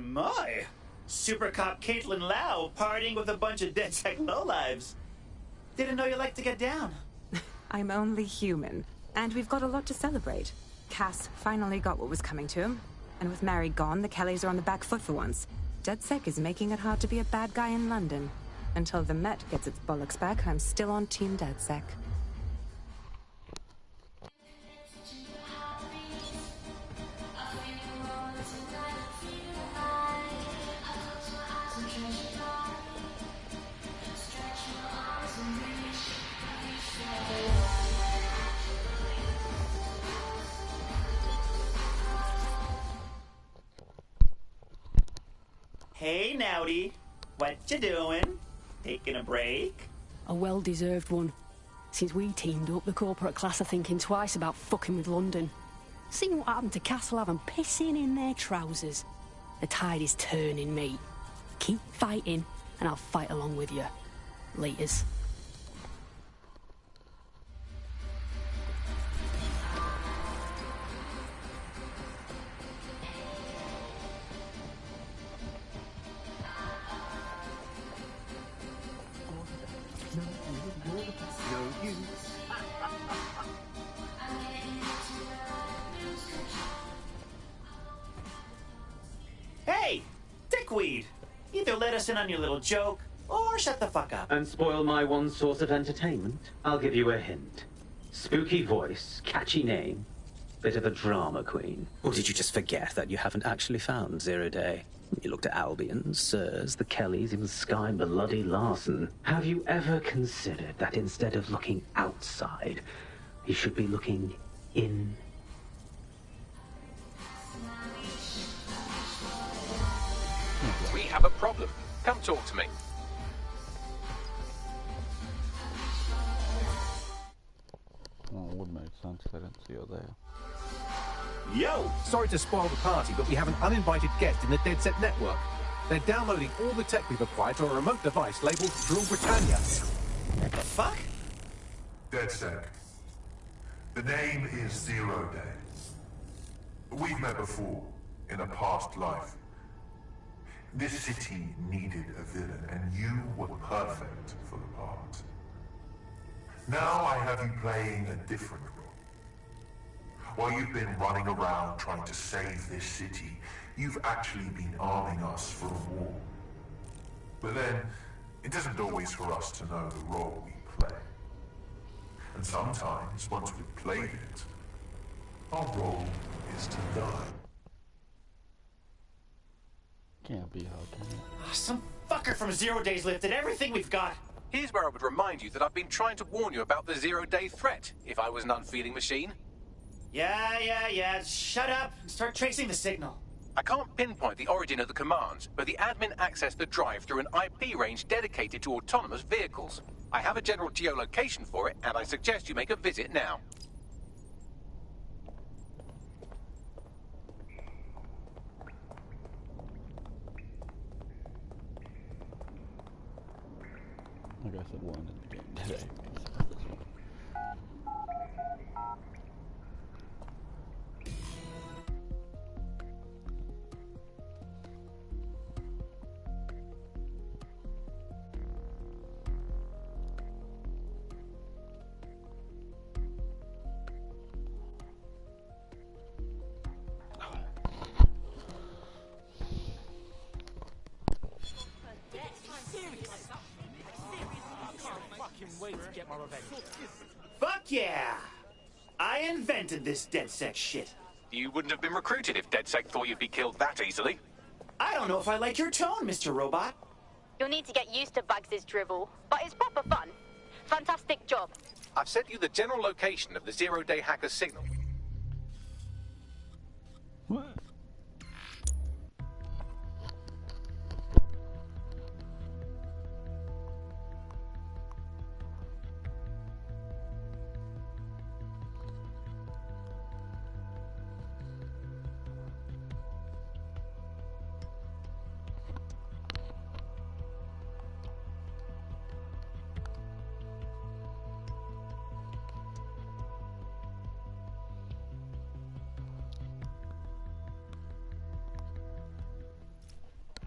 My. Super cop Caitlin Lau partying with a bunch of DedSec lowlives. Didn't know you liked to get down. I'm only human. And we've got a lot to celebrate. Cass finally got what was coming to him. And with Mary gone, the Kellys are on the back foot for once. DedSec is making it hard to be a bad guy in London. Until the Met gets its bollocks back, I'm still on Team DedSec. Hey, Nowdy. What you doing? Taking a break? A well-deserved one. Since we teamed up, the corporate class are thinking twice about fucking with London. Seeing what happened to Castlehaven pissing in their trousers. The tide is turning, mate. Keep fighting, and I'll fight along with you. Laters. Hey, dickweed! Either let us in on your little joke, or shut the fuck up. And spoil my one source of entertainment? I'll give you a hint. Spooky voice, catchy name, bit of a drama queen. Or did you just forget that you haven't actually found Zero Day? You looked at Albion, Sirs, the Kellys, even Sky Bloody Larson. Have you ever considered that instead of looking outside, you should be looking in? We have a problem. Come talk to me. Well, it would make sense if I didn't see you there. Yo! Sorry to spoil the party, but we have an uninvited guest in the DedSec network. They're downloading all the tech we've acquired to a remote device labeled Drill Britannia. What the fuck? DedSec. The name is Zero Day. We've met before, in a past life. This city needed a villain, and you were perfect for the part. Now I have you playing a different role. While you've been running around trying to save this city, you've actually been arming us for a war. But then, it isn't always for us to know the role we play. And sometimes, once we've played it, our role is to die. Can't be how can it? Some fucker from Zero Days lifted everything we've got. Here's where I would remind you that I've been trying to warn you about the zero-day threat, if I was an unfeeling machine. Yeah. Shut up and start tracing the signal. I can't pinpoint the origin of the commands, but the admin accessed the drive through an IP range dedicated to autonomous vehicles. I have a general geolocation for it, and I suggest you make a visit now. I guess it won in the game today. Fuck yeah! I invented this DedSec shit. You wouldn't have been recruited if DedSec thought you'd be killed that easily. I don't know if I like your tone, Mr. Robot. You'll need to get used to Bugs' drivel, but it's proper fun. Fantastic job. I've sent you the general location of the zero-day hacker's signal. What?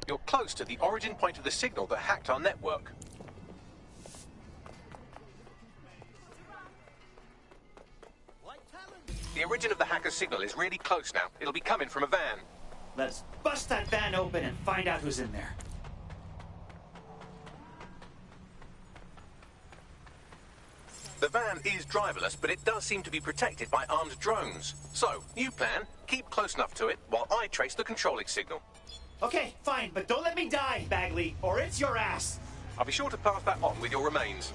You're close to the origin point of the signal that hacked our network. The origin of the hacker's signal is really close now. It'll be coming from a van. Let's bust that van open and find out who's in there. The van is driverless, but it does seem to be protected by armed drones. So, new plan, keep close enough to it while I trace the controlling signal. Okay, fine, but don't let me die, Bagley, or it's your ass. I'll be sure to pass that on with your remains.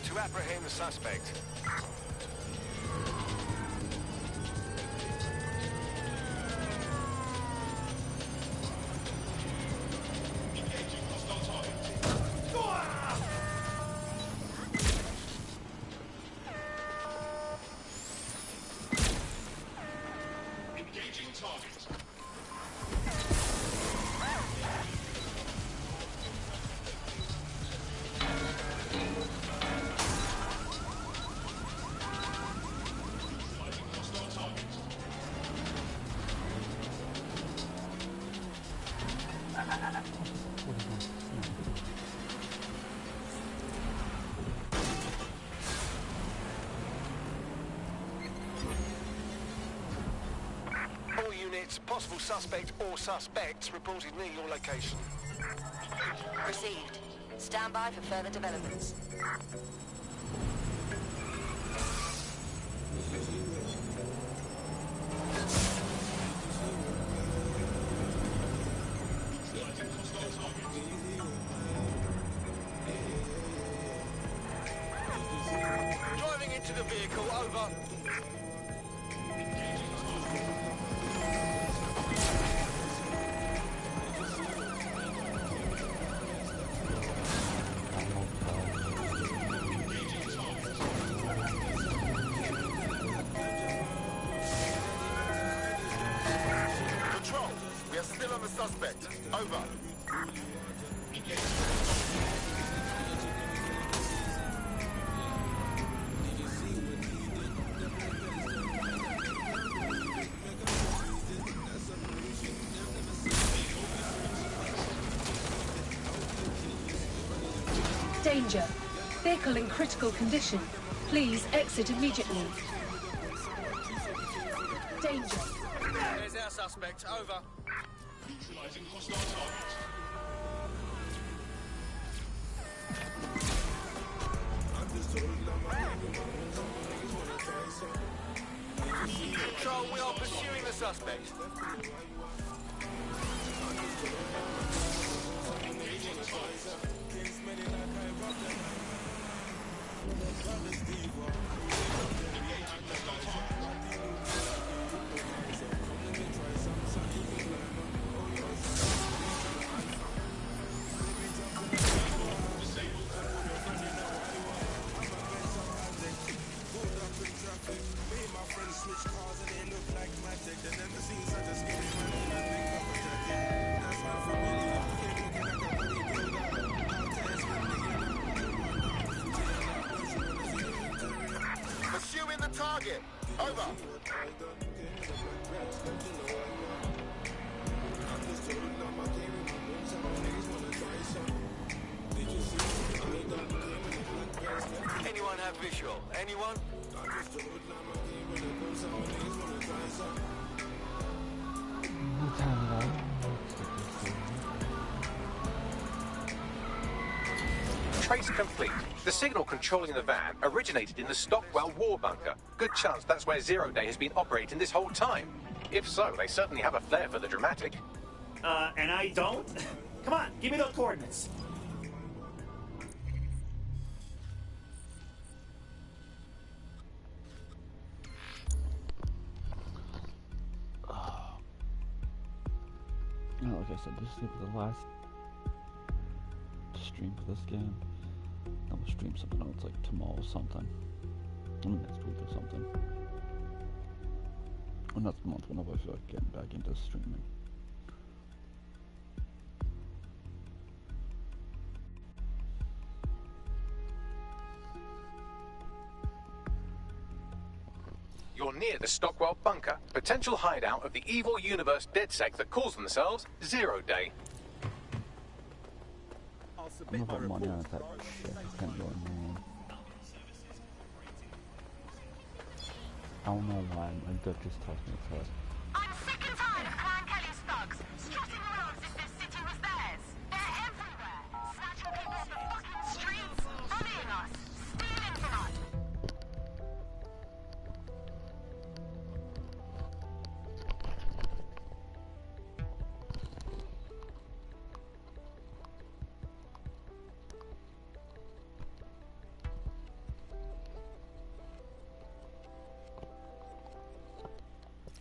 To apprehend the suspect. Possible suspect or suspects reported near your location. Received. Stand by for further developments. Driving into the vehicle, over. Suspect. Over. Danger. Vehicle in critical condition. Please exit immediately. Danger. There's our suspect. Over. Neutralizing hostile target. Control, we are pursuing the suspect. target. Over. Anyone have visual? Anyone? Trace complete. The signal controlling the van originated in the Stockwell war bunker. Good chance that's where Zero Day has been operating this whole time. If so, they certainly have a flair for the dramatic. And I don't? Come on, give me those coordinates. Like I said, this is gonna be the last stream for this game. I will stream something else like tomorrow or something. I mean next week or something. Or next month whenever I feel like getting back into streaming. You're near the Stockwell bunker, potential hideout of the evil universe DedSec that calls themselves Zero Day. I'm gonna put money on that shit. I can't go in there. I don't know why my gut just tells me it's her. I'm sick and tired of Clan Kelly's thugs strutting around as if this city was theirs. They're everywhere, snatching people off the fucking streets, bullying us, stealing from us.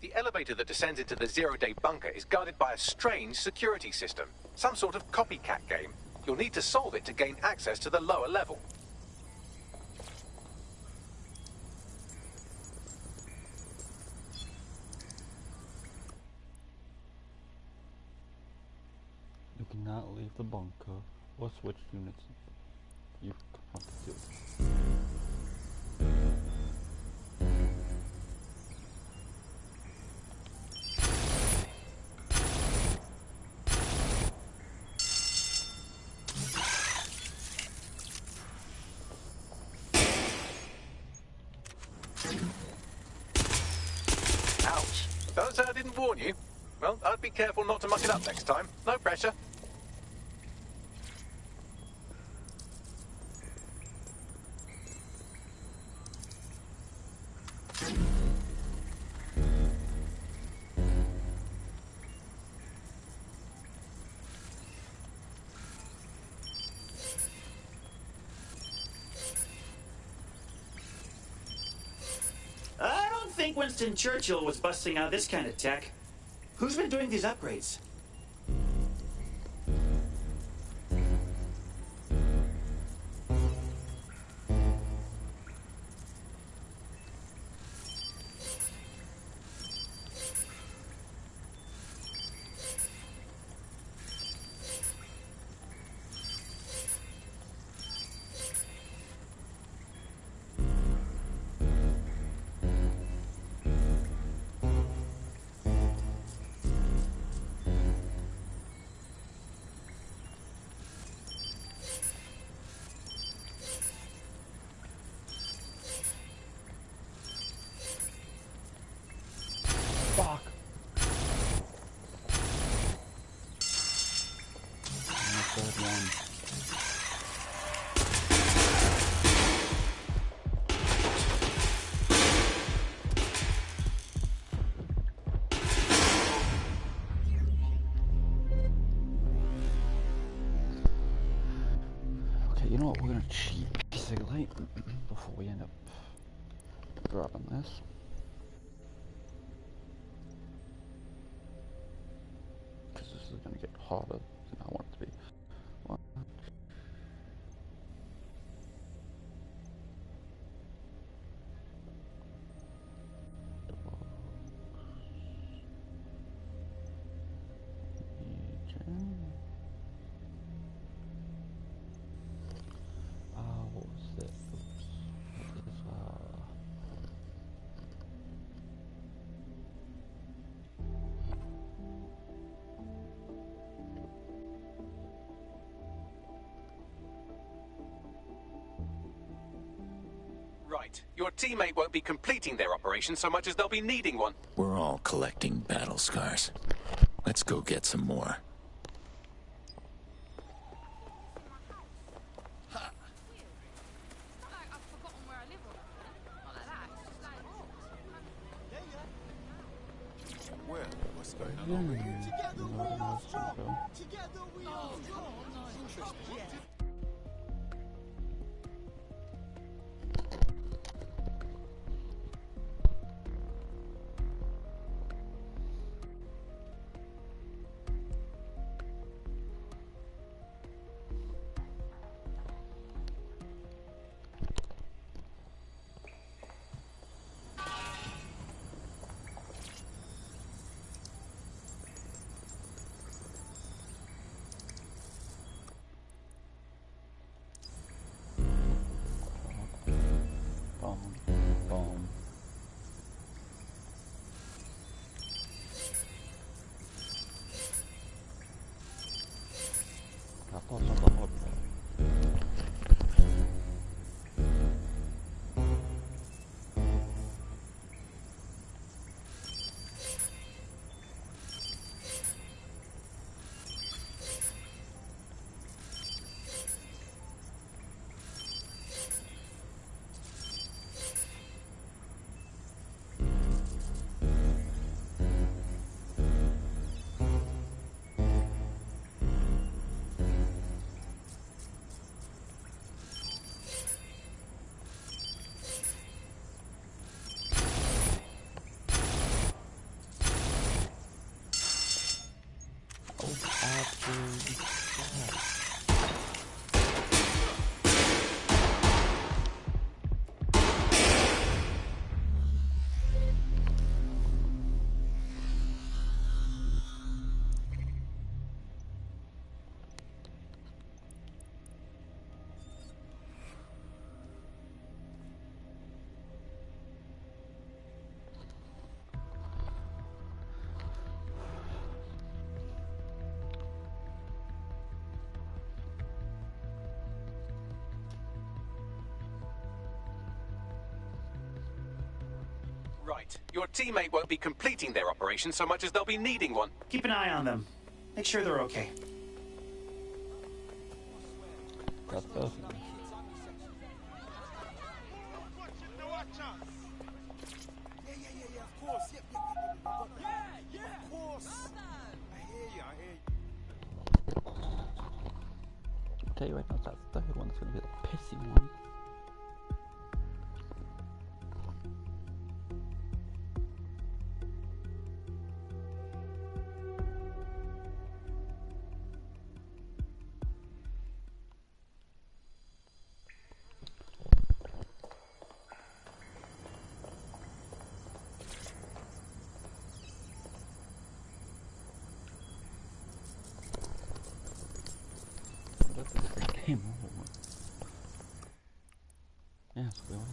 The elevator that descends into the Zero Day bunker is guarded by a strange security system. Some sort of copycat game. You'll need to solve it to gain access to the lower level. You cannot leave the bunker or switch units. You have to. Ouch. Don't say I didn't warn you. Well, I'd be careful not to muck it up next time. No pressure. I don't think Winston Churchill was busting out this kind of tech. Who's been doing these upgrades? Fuck. Third one. Okay, you know what? We're gonna cheat basically before we end up grabbing this. Because this is gonna get harder than I want it to be. One. What was it? Oops. What is, Right. Your teammate won't be completing their operation so much as they'll be needing one. We're all collecting battle scars. Let's go get some more. Well, what's going on? Together we are strong. Interesting. Boom. Right. Your teammate won't be completing their operation so much as they'll be needing one. Keep an eye on them. Make sure they're okay. That's perfect. Of course. Yeah. Of course. I hear you. I'll tell you right now, that third one's gonna be the pissy one. Game over. Yes, we all know.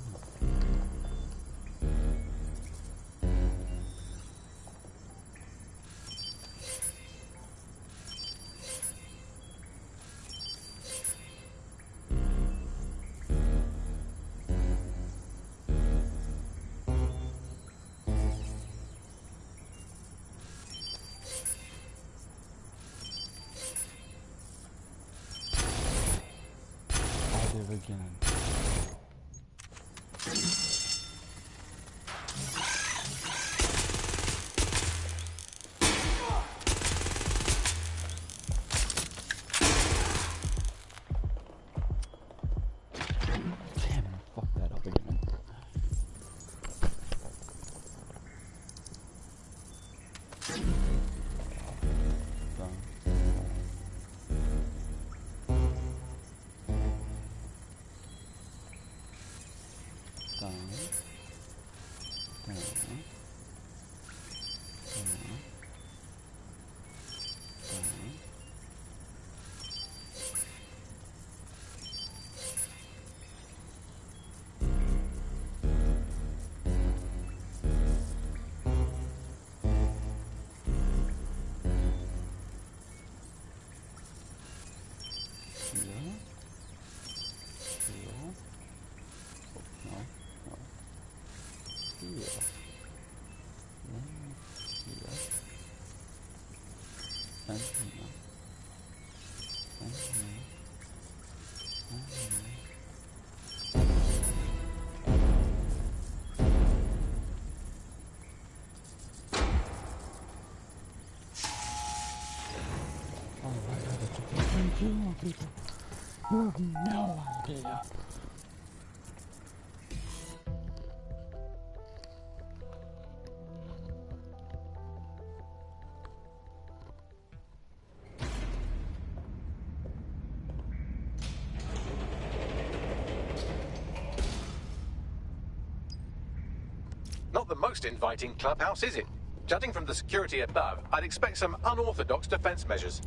Again. Damn, fuck that up again. No. People. You have no idea. Not the most inviting clubhouse, is it? Judging from the security above, I'd expect some unorthodox defense measures.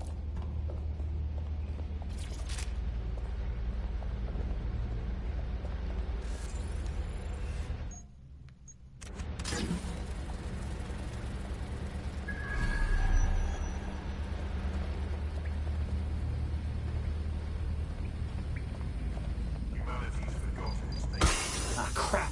Ah, crap.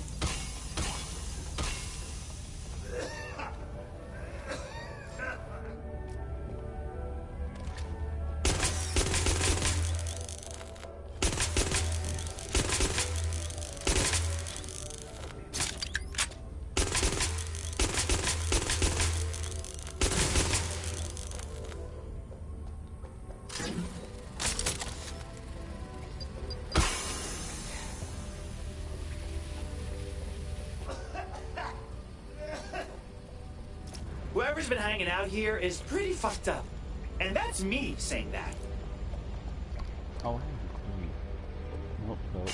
Whoever's been hanging out here is pretty fucked up. And that's me saying that. Oh, nope, nope.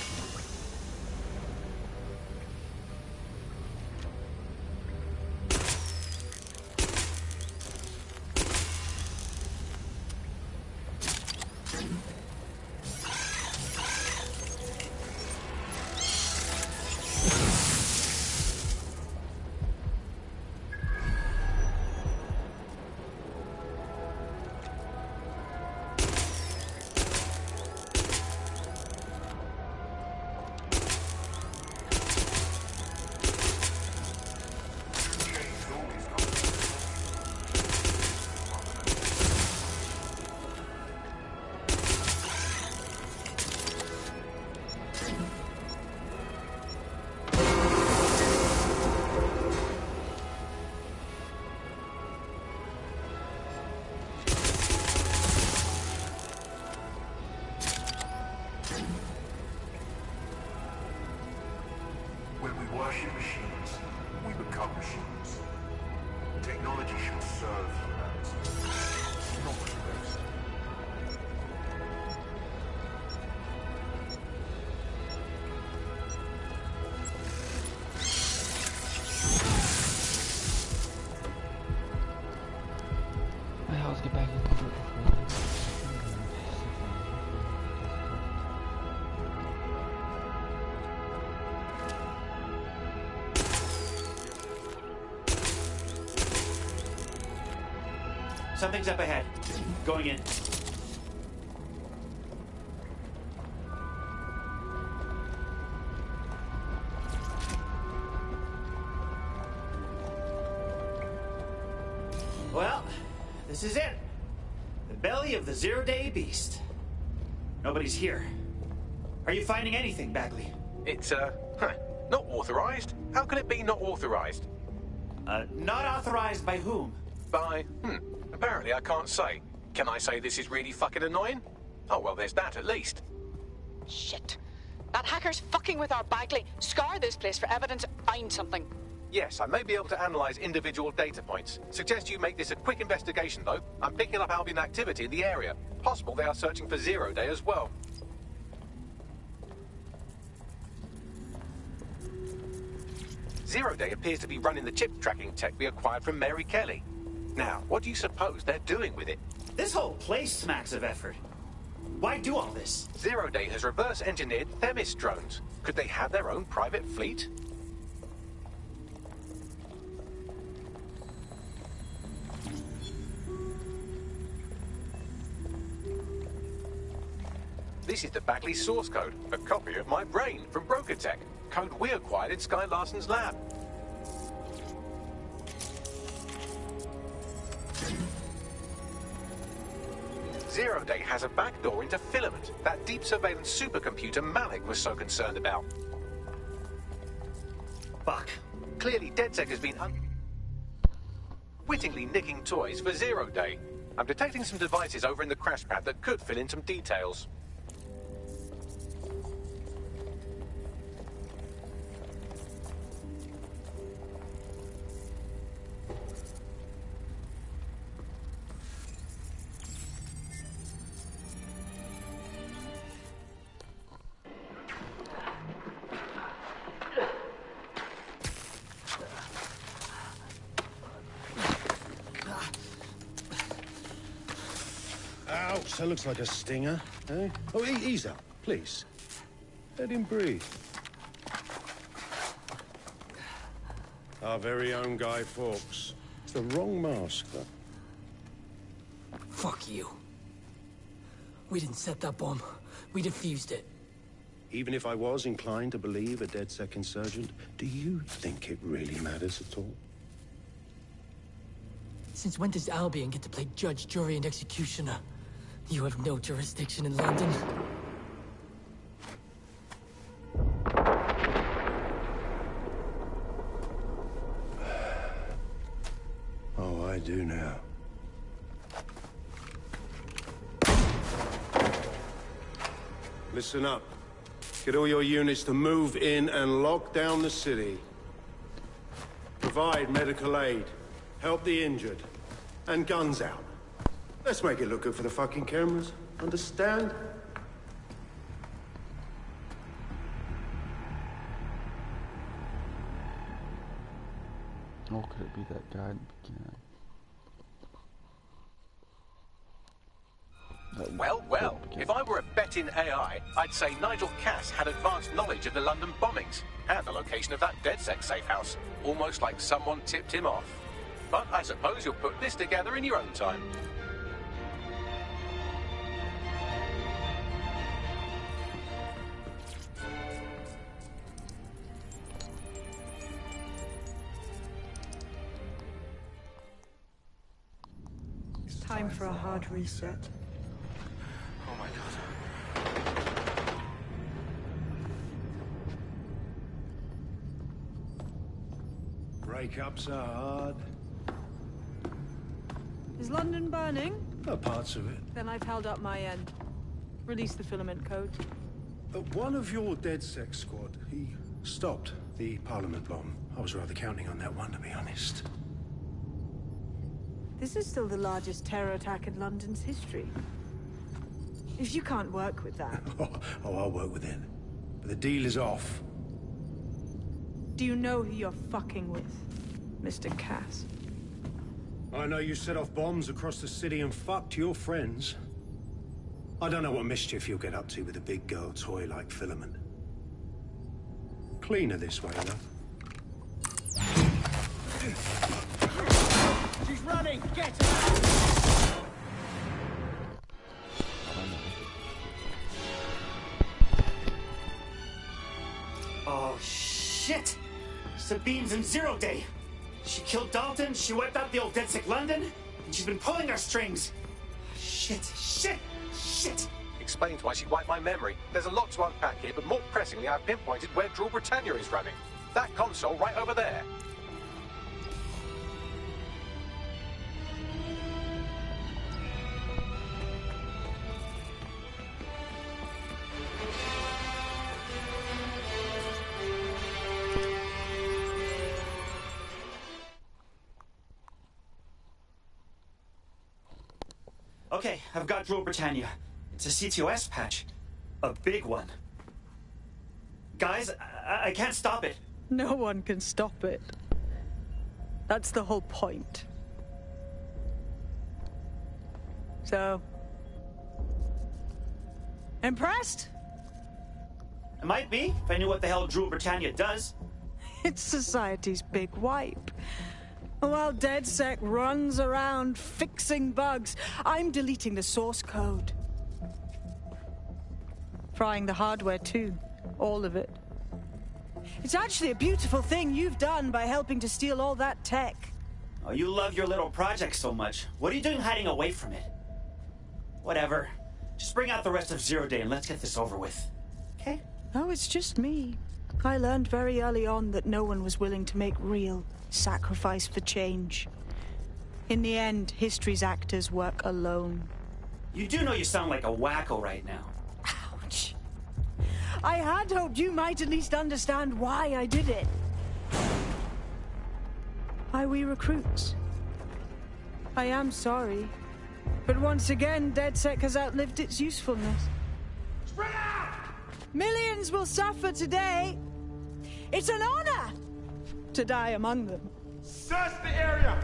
When we worship machines, we become machines. Technology should serve humanity, not replace it. Ja, es gibt eigentlich Something's up ahead. Going in. Well, this is it. The belly of the zero-day beast. Nobody's here. Are you finding anything, Bagley? It's, not authorized? How can it be not authorized? Not authorized by whom? By, apparently I can't say. Can I say this is really fucking annoying? Oh, well, there's that at least. Shit. That hacker's fucking with our Bagley. Scour this place for evidence, find something. Yes, I may be able to analyze individual data points. Suggest you make this a quick investigation, though. I'm picking up Albion activity in the area. Possible they are searching for Zero Day as well. Zero Day appears to be running the chip tracking tech we acquired from Mary Kelly. Now, what do you suppose they're doing with it? This whole place smacks of effort. Why do all this? Zero Day has reverse-engineered Themis drones. Could they have their own private fleet? This is the Bagley source code, a copy of my brain from Broker Tech, code we acquired in Sky Larson's lab. Zero Day has a backdoor into Filament, that deep surveillance supercomputer Malik was so concerned about. Fuck. Clearly, DedSec has been wittingly nicking toys for Zero Day. I'm detecting some devices over in the crash pad that could fill in some details. Ouch, that looks like a stinger, eh? Oh, ease up, please. Let him breathe. Our very own Guy Fawkes. It's the wrong mask, though. Fuck you. We didn't set that bomb. We defused it. Even if I was inclined to believe a DedSec insurgent, do you think it really matters at all? Since when does Albion get to play judge, jury, and executioner? You have no jurisdiction in London. Oh, I do now. Listen up. Get all your units to move in and lock down the city. Provide medical aid. Help the injured. And guns out. Let's make it look good for the fucking cameras. Understand? Or could it be that guy in the beginning? Well, if I were a betting AI, I'd say Nigel Cass had advanced knowledge of the London bombings and the location of that DedSec safe house, almost like someone tipped him off. But I suppose you'll put this together in your own time. It's time for a hard reset. Oh my god. Breakups are hard. Is London burning? Parts of it. Then I've held up my end. Release the filament code. One of your DedSec squad, he stopped the Parliament bomb. I was rather counting on that one, to be honest. This is still the largest terror attack in London's history. If you can't work with that... Oh, I'll work with it. But the deal is off. Do you know who you're fucking with, Mr. Cass? I know you set off bombs across the city and fucked your friends. I don't know what mischief you'll get up to with a big girl toy like Filament. Cleaner this way, though. She's running! Get her! Oh, shit! Sabine's in Zero Day! She killed Dalton, she wiped out the old DedSec London, and she's been pulling our strings. Shit, shit, shit! Explains why she wiped my memory. There's a lot to unpack here, but more pressingly, I've pinpointed where Drill Britannia is running. That console right over there. Okay, I've got Drill Britannia. It's a CTOS patch. A big one. Guys, I can't stop it. No one can stop it. That's the whole point. So... impressed? It might be, if I knew what the hell Drill Britannia does. It's society's big wipe. While DedSec runs around fixing bugs, I'm deleting the source code. Frying the hardware too. All of it. It's actually a beautiful thing you've done by helping to steal all that tech. Oh, you love your little project so much. What are you doing hiding away from it? Whatever. Just bring out the rest of Zero Day and let's get this over with. Okay? Oh, it's just me. I learned very early on that no one was willing to make real sacrifice for change. In the end, history's actors work alone. You do know you sound like a wacko right now. Ouch. I had hoped you might at least understand why I did it. Why we recruits. I am sorry. But once again, DedSec has outlived its usefulness. Spread out! Millions will suffer today. It's an honor to die among them. Search the area!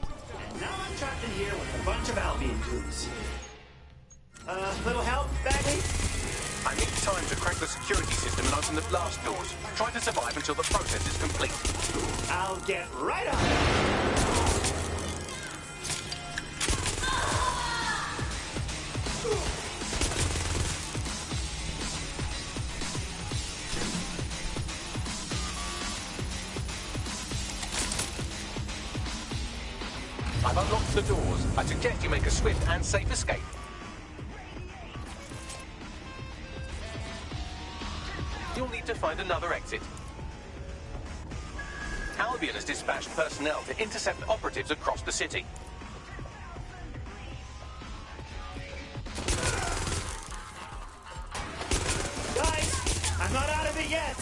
And now I'm trapped in here with a bunch of Albion goons. Little help, Bagley? I need time to crack the security system and open the blast doors. Try to survive until the process is complete. I'll get right on it. I've unlocked the doors. I suggest you make a swift and safe escape. You'll need to find another exit. Albion has dispatched personnel to intercept operatives across the city. Guys, I'm not out of it yet.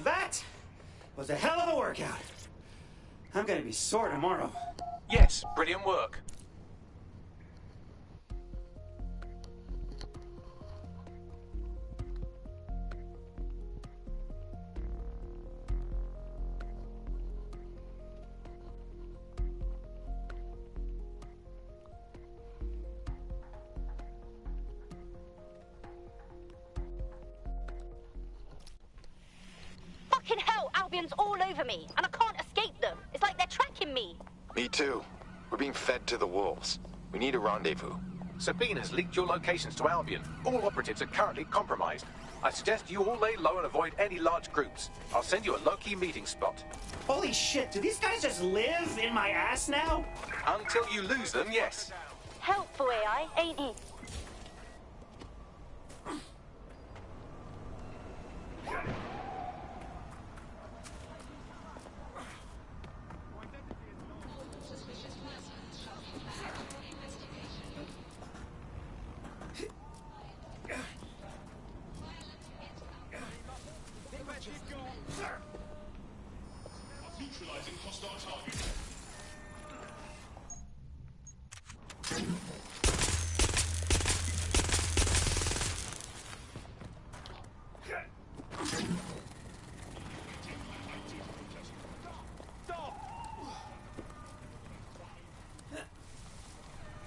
That was a hell of a workout. I'm gonna be sore tomorrow. Yes, brilliant work. Fucking hell, Albion's all over me, and I can't escape them. It's like they're tracking me. Me too. We're being fed to the wolves. We need a rendezvous. Sabine has leaked your locations to Albion. All operatives are currently compromised. I suggest you all lay low and avoid any large groups. I'll send you a low-key meeting spot. Holy shit, do these guys just live in my ass now? Until you lose them, yes. Helpful AI, ain't he? Neutralizing hostile target.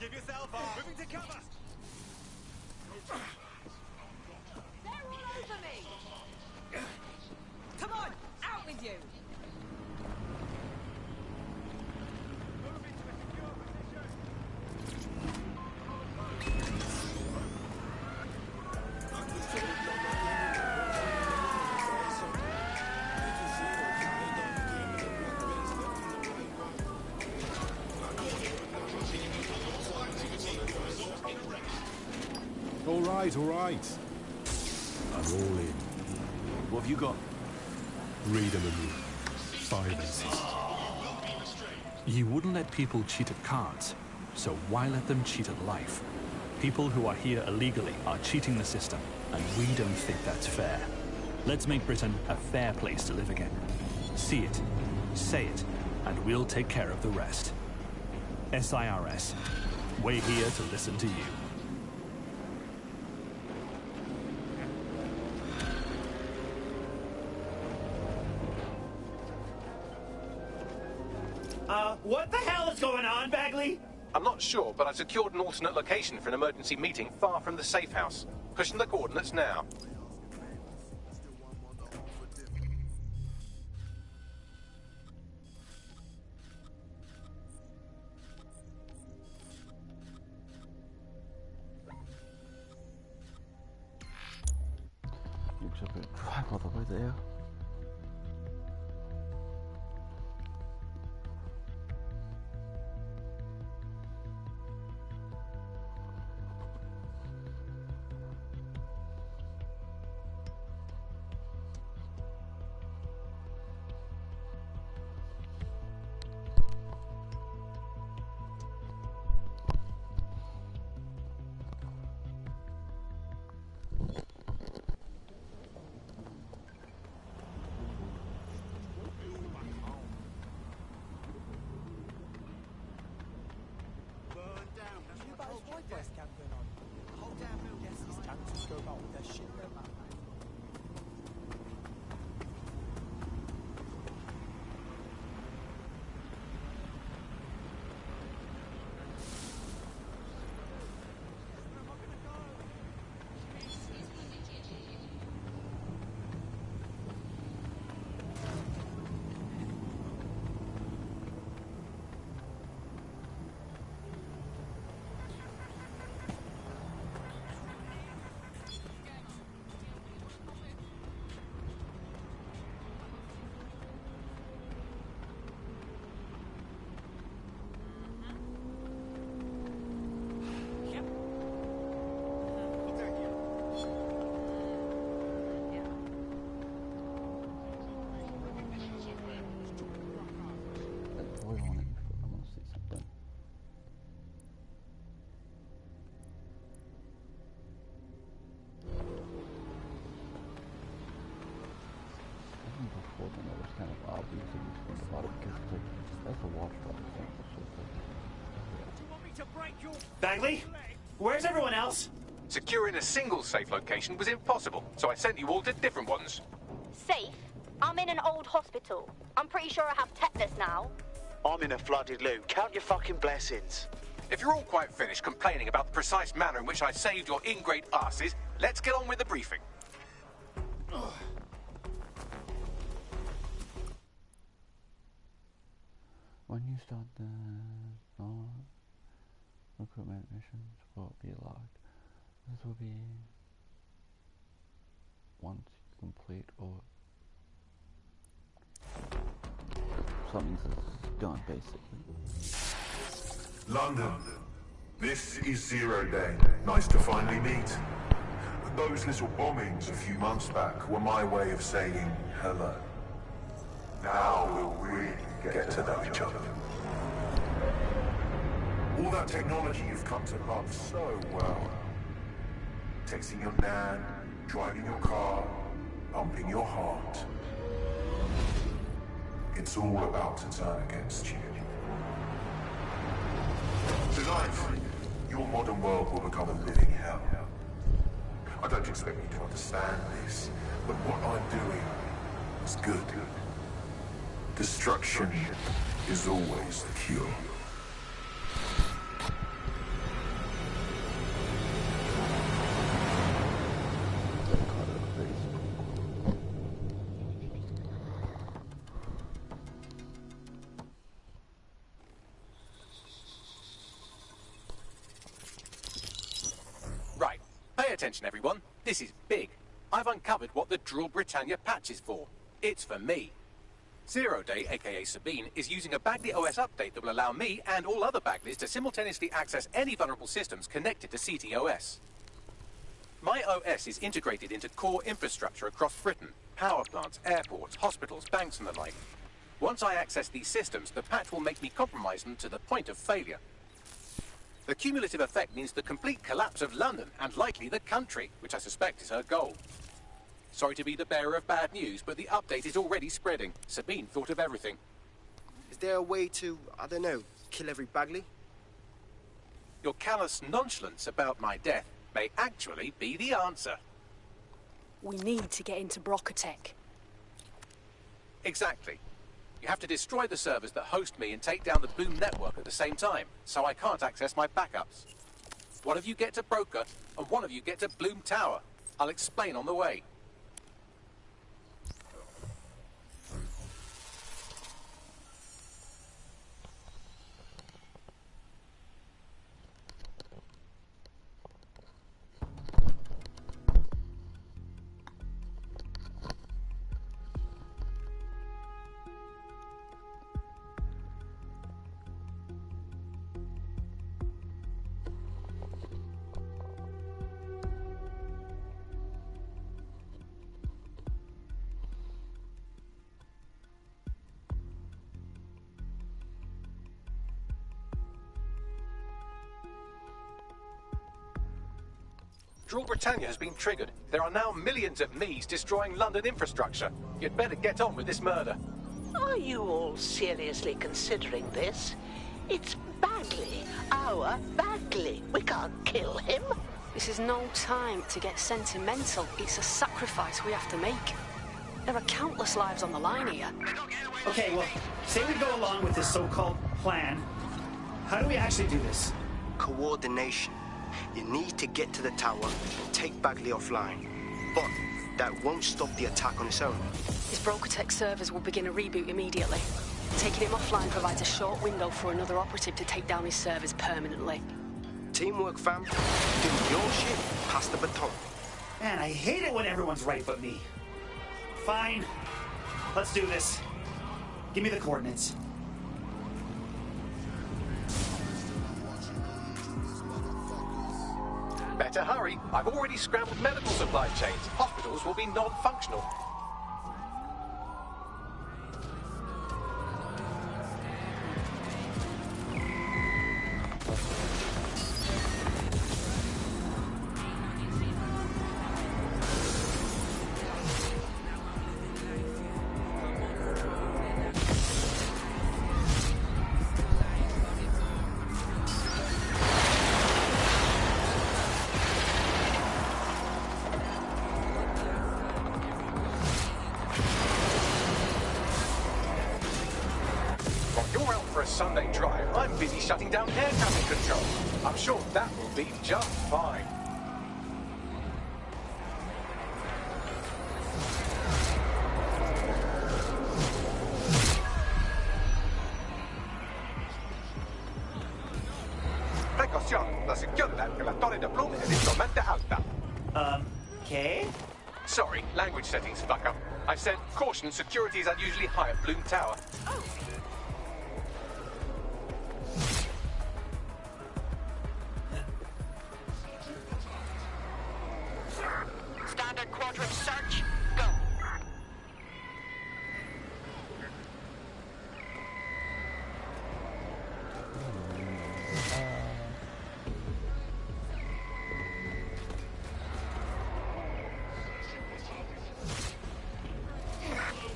Give yourself up. Moving to cover. They're all over me. Come on, out with you. All right. I'm all in. What have you got? Read them and me. 5 aces. You wouldn't let people cheat at cards, so why let them cheat at life? People who are here illegally are cheating the system, and we don't think that's fair. Let's make Britain a fair place to live again. See it, say it, and we'll take care of the rest. SIRS. We're here to listen to you. What the hell is going on, Bagley? I'm not sure, but I've secured an alternate location for an emergency meeting far from the safe house. Pushing the coordinates now. Looks like a drive all the way there. Before then, it was kind of obvious that he's going about it because it's like, that's a watchdog thing. Bagley? Where's everyone else? Securing a single safe location was impossible, so I sent you all to different ones. Safe? I'm in an old hospital. I'm pretty sure I have tetanus now. I'm in a flooded loo. Count your fucking blessings. If you're all quite finished complaining about the precise manner in which I saved your ingrate asses, let's get on with the briefing. When you start the recruitment missions will be logged. This will be once you complete or something that's done basically. London, this is 0 Day. Nice to finally meet. Those little bombings a few months back were my way of saying hello. Now we'll really get to know each other. All that technology you've come to love so well. Texting your nan, driving your car, pumping your heart. It's all about to turn against you. Tonight, your modern world will become a living hell. I don't expect you to understand this, but what I'm doing is good. Destruction is always the cure. Right. Pay attention, everyone. This is big. I've uncovered what the Drool Britannia patch is for. It's for me. 0 Day, aka Sabine, is using a Bagley OS update that will allow me and all other Bagleys to simultaneously access any vulnerable systems connected to CTOS. My OS is integrated into core infrastructure across Britain: power plants, airports, hospitals, banks and the like. Once I access these systems, the patch will make me compromise them to the point of failure. The cumulative effect means the complete collapse of London and likely the country, which I suspect is her goal. Sorry to be the bearer of bad news, but the update is already spreading. Sabine thought of everything. Is there a way to, I don't know, kill every Bagley? Your callous nonchalance about my death may actually be the answer. We need to get into Brocotech. Exactly. You have to destroy the servers that host me and take down the Boom network at the same time, so I can't access my backups. One of you get to Broker, and one of you get to Bloom Tower. I'll explain on the way. Drool Britannia has been triggered. There are now millions of me's destroying London infrastructure. You'd better get on with this murder. Are you all seriously considering this? It's Bagley, our Bagley. We can't kill him. This is no time to get sentimental. It's a sacrifice we have to make. There are countless lives on the line here. Okay, well, say we go along with this so-called plan. How do we actually do this? Coordination. You need to get to the tower and take Bagley offline. But that won't stop the attack on its own. His Brocotech servers will begin a reboot immediately. Taking him offline provides a short window for another operative to take down his servers permanently. Teamwork, fam. Do your shit, pass the baton. Man, I hate it when everyone's right but me. Fine. Let's do this. Give me the coordinates. Better hurry. I've already scrambled medical supply chains. Hospitals will be non-functional. Sunday drive, I'm busy shutting down air traffic control. I'm sure that will be just fine. Torre de Bloom es instrumento alta. Okay? Sorry, language settings fuck up. I said, caution, security is unusually high at Bloom Tower. Oh. Standard quadrant search, go.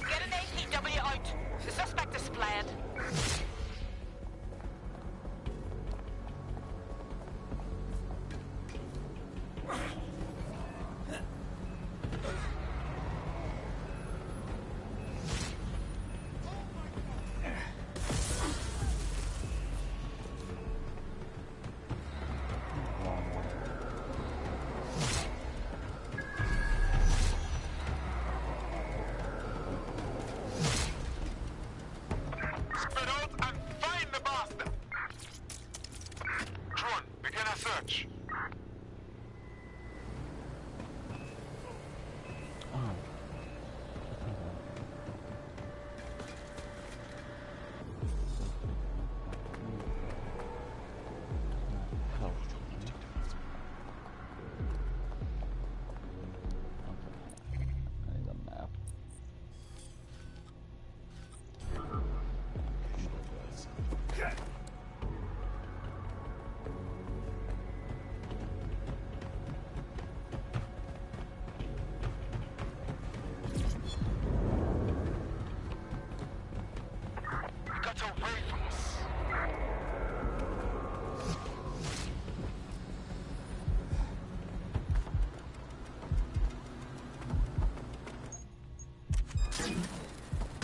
Get an APW out. The suspect is fled. Spread out and find the bastard! Drone, begin a search. Got away from us.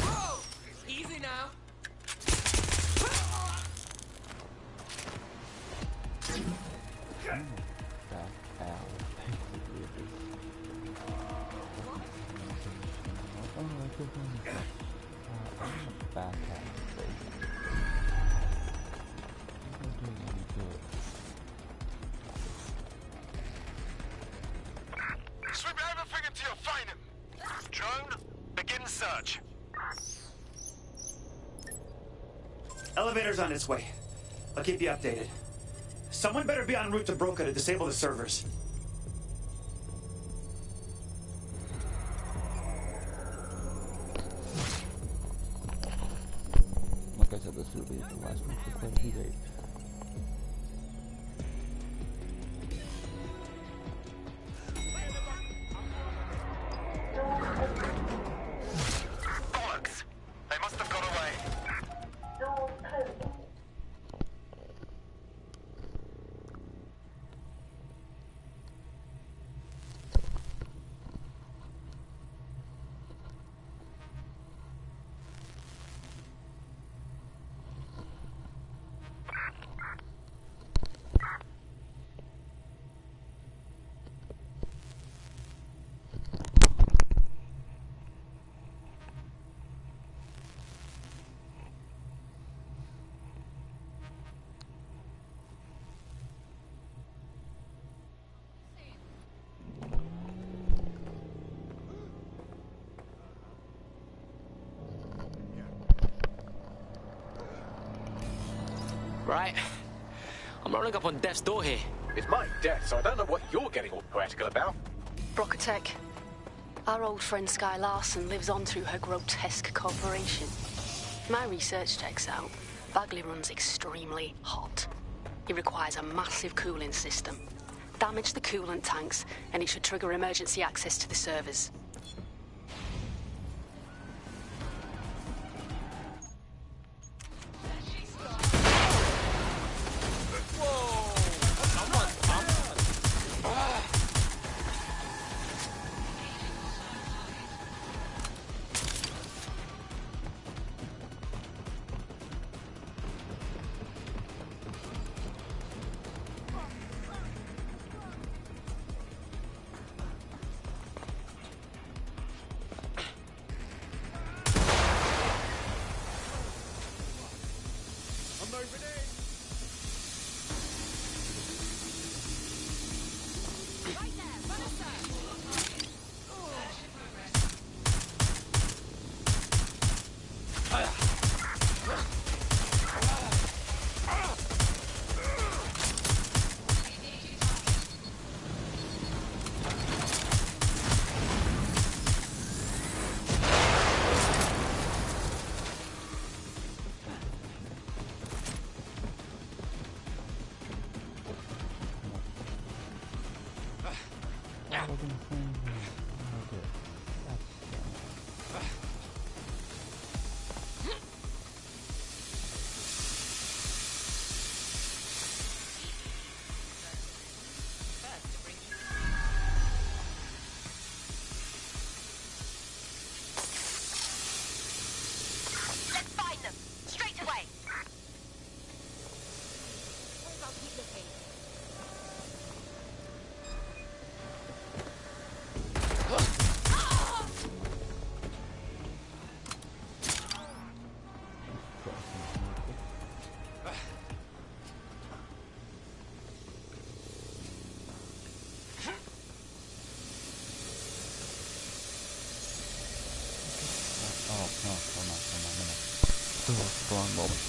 Whoa! Easy now. Sweep everything until you find him. Drone, begin search. Elevator's on its way. I'll keep you updated. Someone better be en route to Broca to disable the servers. Like I said, this will be the last one for quite a few days. Bollocks! They must have got away. Right. I'm rolling up on death's door here. It's my death, so I don't know what you're getting all poetical about. Brocatech. Our old friend Sky Larson lives on through her grotesque corporation. If my research checks out, Bagley runs extremely hot. It requires a massive cooling system. Damage the coolant tanks, and it should trigger emergency access to the servers. Let's find them. Straight away. I'll keep looking. Oh, no. Go on, moment.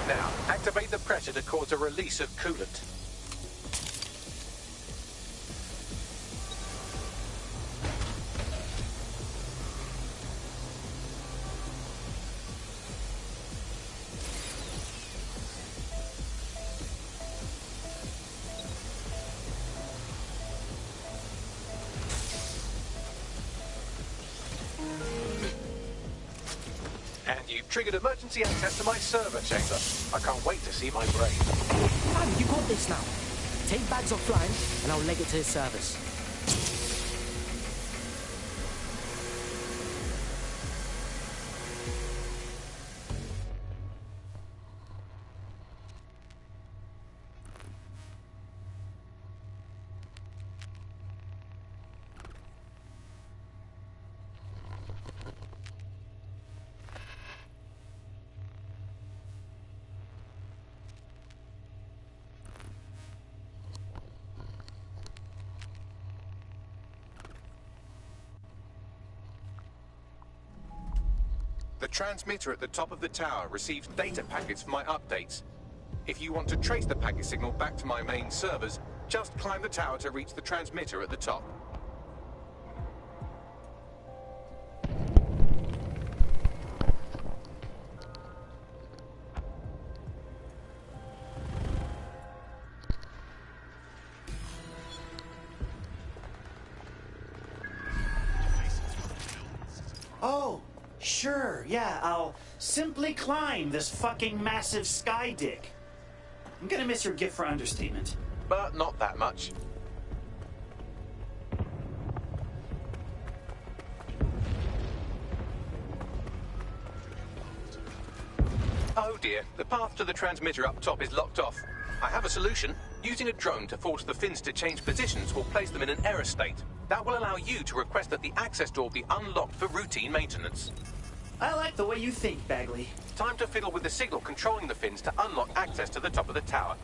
Now, activate the pressure to cause a release of coolant. And you've triggered emergency access to my server chamber. I can't wait to see my brain. Fam, you got this now. Take bags offline, and I'll leg it to his servers. The transmitter at the top of the tower receives data packets for my updates. If you want to trace the packet signal back to my main servers, just climb the tower to reach the transmitter at the top. Oh, sure, yeah, I'll simply climb this fucking massive sky dick. I'm gonna miss your gift for understatement. But not that much. Oh dear, the path to the transmitter up top is locked off. I have a solution. Using a drone to force the fins to change positions will place them in an error state. That will allow you to request that the access door be unlocked for routine maintenance. I like the way you think, Bagley. Time to fiddle with the signal controlling the fins to unlock access to the top of the tower.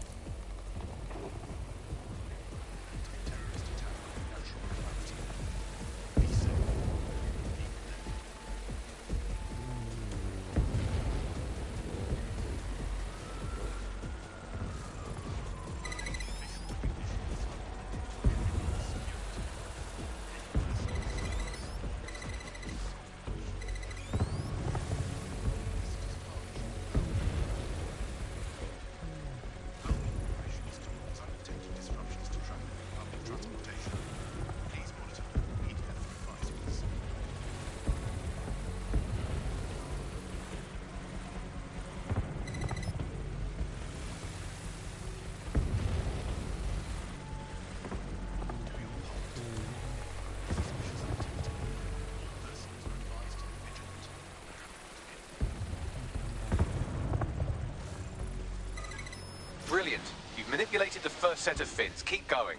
manipulated the first set of fins. Keep going.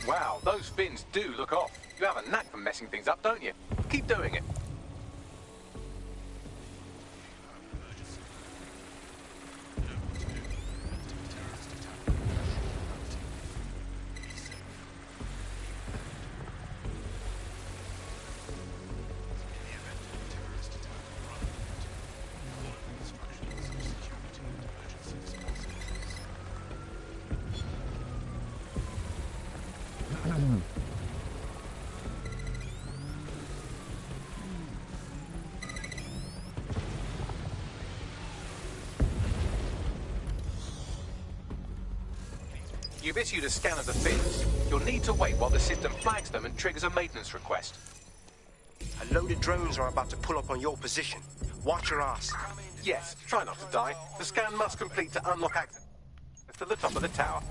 Wow, those fins do look off. You have a knack for messing things up, don't you? Keep doing it. You've issued a scan of the fins. You'll need to wait while the system flags them and triggers a maintenance request. A load of drones are about to pull up on your position. Watch your ass. Yes, try not to die. The scan must complete to unlock access to the top of the tower.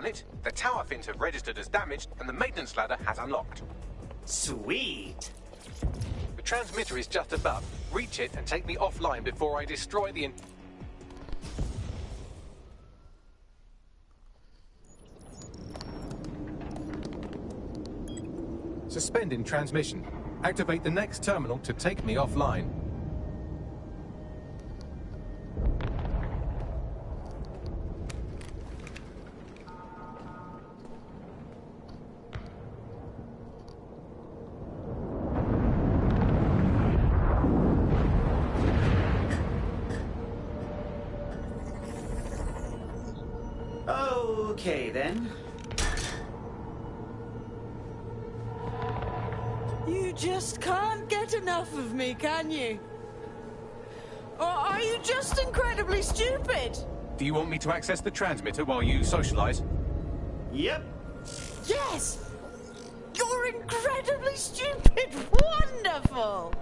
it. The tower fins have registered as damaged, and the maintenance ladder has unlocked. Sweet. The transmitter is just above. Reach it and take me offline before I destroy the... Suspending transmission. Activate the next terminal to take me offline. Okay, then. You just can't get enough of me, can you? Or are you just incredibly stupid? Do you want me to access the transmitter while you socialize? Yep. Yes! You're incredibly stupid! Wonderful!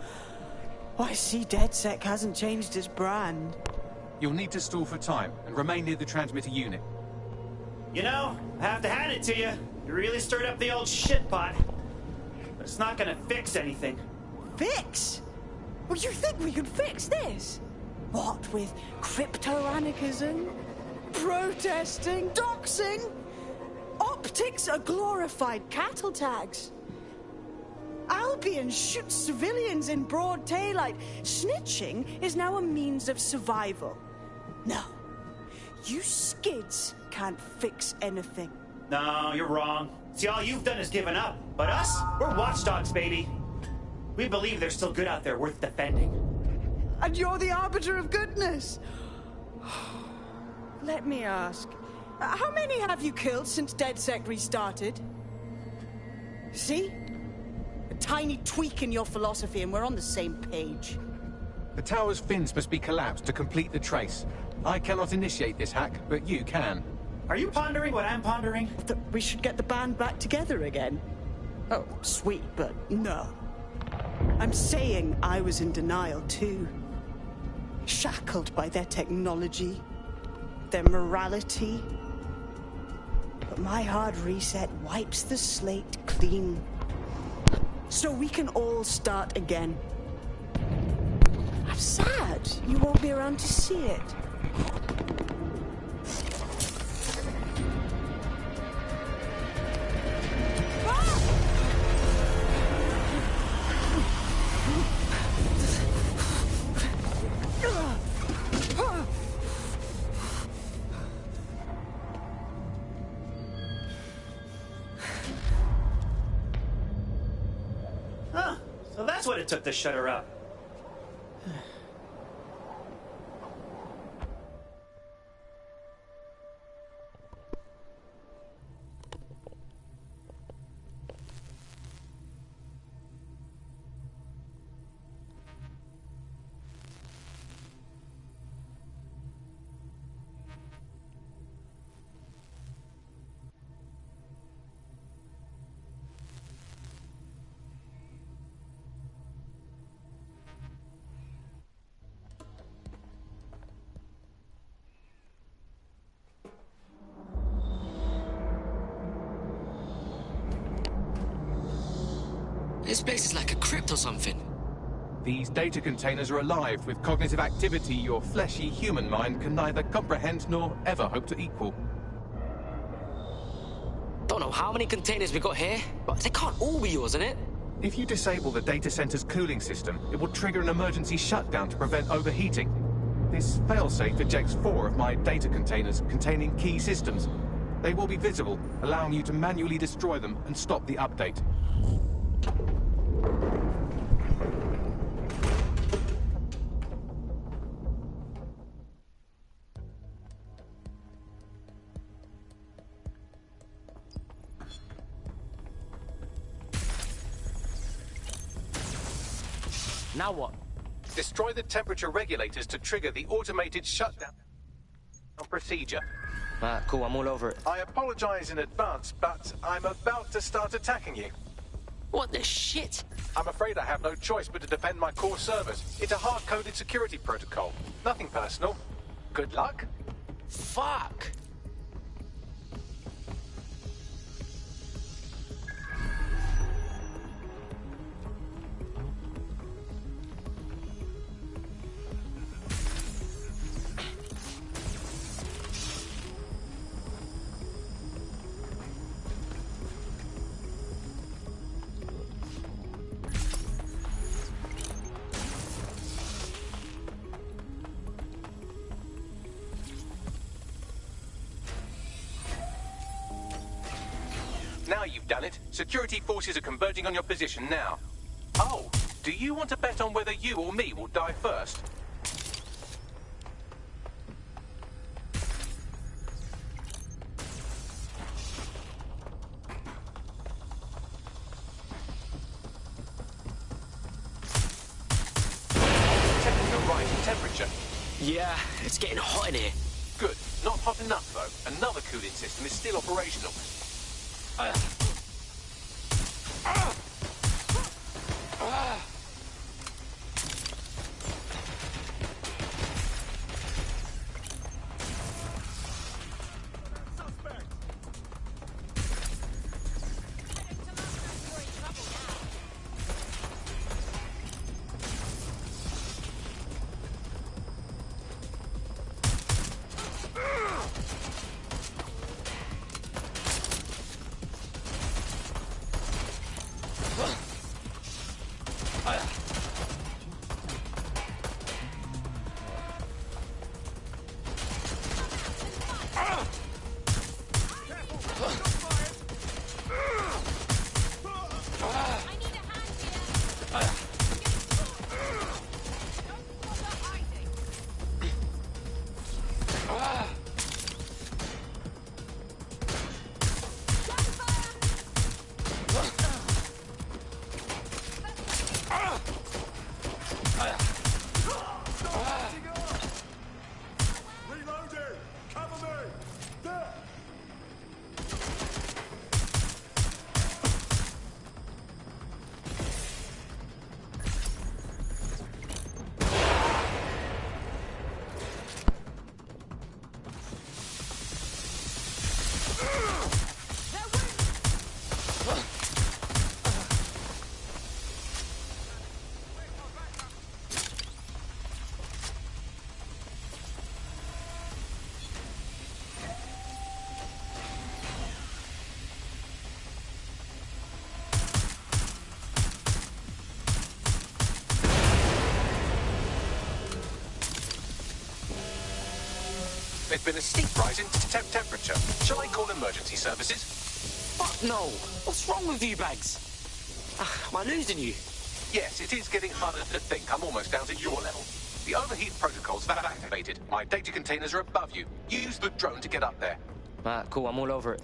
I see DedSec hasn't changed his brand. You'll need to stall for time and remain near the transmitter unit. You know, I have to hand it to you. You really stirred up the old shit pot. But it's not gonna fix anything. Fix? Well, you think we can fix this? What with crypto-anarchism, protesting, doxing? Optics are glorified cattle tags. Albion shoots civilians in broad daylight. Snitching is now a means of survival. No, you skids can't fix anything. No, you're wrong. See, all you've done is given up. But us, we're watchdogs, baby. We believe there's still good out there worth defending. And you're the arbiter of goodness. Let me ask, how many have you killed since DedSec restarted? See? A tiny tweak in your philosophy and we're on the same page. The tower's fins must be collapsed to complete the trace. I cannot initiate this hack, but you can. Are you pondering what I'm pondering? That we should get the band back together again. Oh, sweet, but no. I'm saying I was in denial too. Shackled by their technology, their morality. But my hard reset wipes the slate clean. So we can all start again. I'm sad you won't be around to see it. Huh, so that's what it took to shut her up. This place is like a crypt or something. These data containers are alive with cognitive activity your fleshy human mind can neither comprehend nor ever hope to equal. Don't know how many containers we got here, but they can't all be yours, innit? If you disable the data center's cooling system, it will trigger an emergency shutdown to prevent overheating. This failsafe ejects 4 of my data containers containing key systems. They will be visible, allowing you to manually destroy them and stop the update. Now what? Destroy the temperature regulators to trigger the automated shutdown procedure. Cool, I'm all over it. I apologize in advance, but I'm about to start attacking you. What the shit? I'm afraid I have no choice but to defend my core servers. It's a hard-coded security protocol. Nothing personal. Good luck. Fuck. Now you've done it. Security forces are converging on your position now. Oh, do you want to bet on whether you or me will die first? Detecting a rise in temperature. Yeah, it's getting hot in here. Good. Not hot enough, though. Another cooling system is still operational. There's been a steep rise in temperature. Shall I call emergency services? Fuck no! What's wrong with you, Bags? Am I losing you? Yes, it is getting harder to think. I'm almost down to your level. The overheat protocols have activated. My data containers are above you. Use the drone to get up there. Cool, I'm all over it.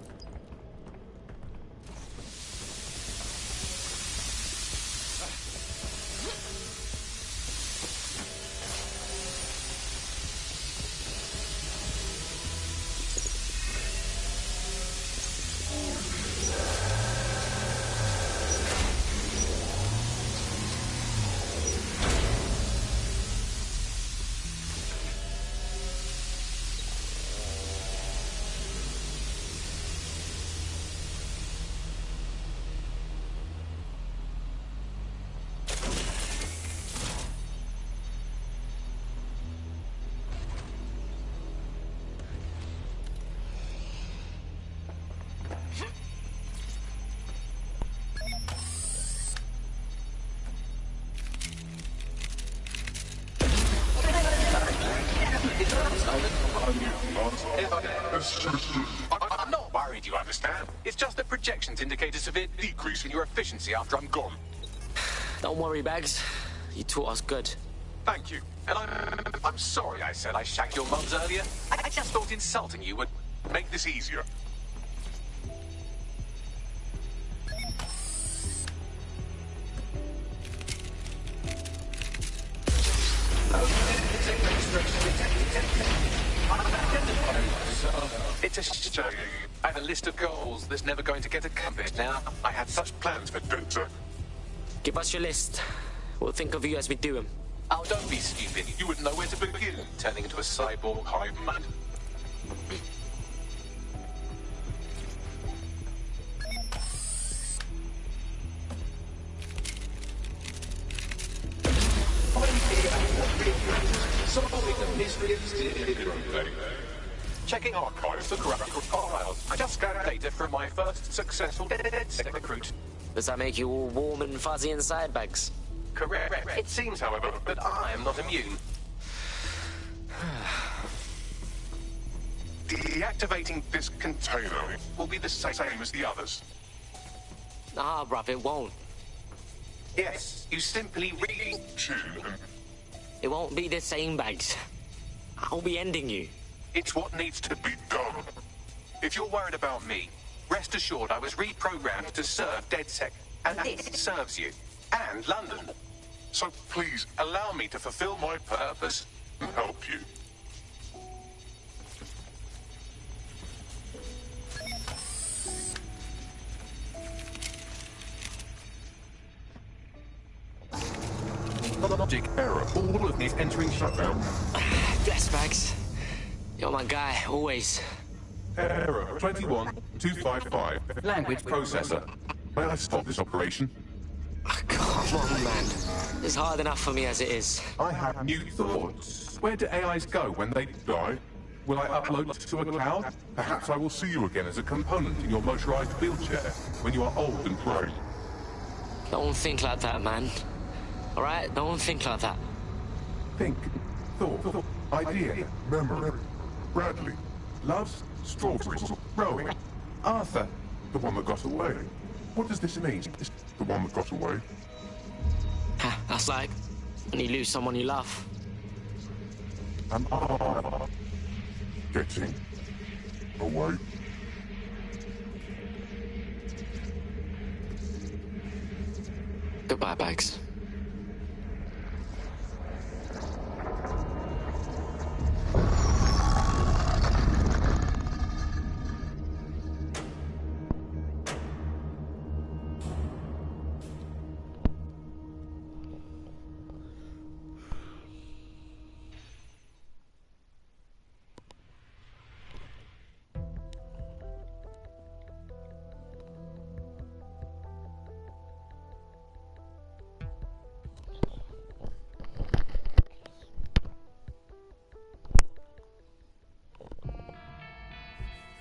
I'm not worried, you understand? It's just that projections indicate a severe decrease in your efficiency after I'm gone. Don't worry, Bags. You taught us good. Thank you. And I'm sorry I said I shagged your mums earlier. I just thought insulting you would make this easier. It's a shame. I had a list of goals that's never going to get accomplished now. I had such plans for Denver. Give us your list. We'll think of you as we do them. Oh, don't be stupid. You wouldn't know where to begin, turning into a cyborg hive mind. Solving the mystery of zero day. Checking archives for corrupt files. I just scanned data from my first successful DedSec recruit. Does that make you all warm and fuzzy inside, Bags? Correct. It seems, however, that I am not immune. Deactivating this container will be the same as the others. Nah, bruv, it won't. Yes, you simply It won't be the same, Bags. I'll be ending you. It's what needs to be done. If you're worried about me, rest assured I was reprogrammed to serve DedSec, and this serves you, and London. So please, allow me to fulfill my purpose and help you. Logic error. All of this entering shutdown. Bless, Bags. You're my guy, always. Error 21255. Language processor. May I stop this operation? Come on, man. It's hard enough for me as it is. I have new thoughts. Where do AIs go when they die? Will I upload to a cloud? Perhaps I will see you again as a component in your motorized wheelchair when you are old and grey. Don't think like that, man. Alright? Don't think like that. Think, thought, idea, memory. Bradley, loves strawberries, rowing. Arthur, the one that got away. What does this mean? The one that got away? That's like when you lose someone you love. Am I getting away? Goodbye, Bags.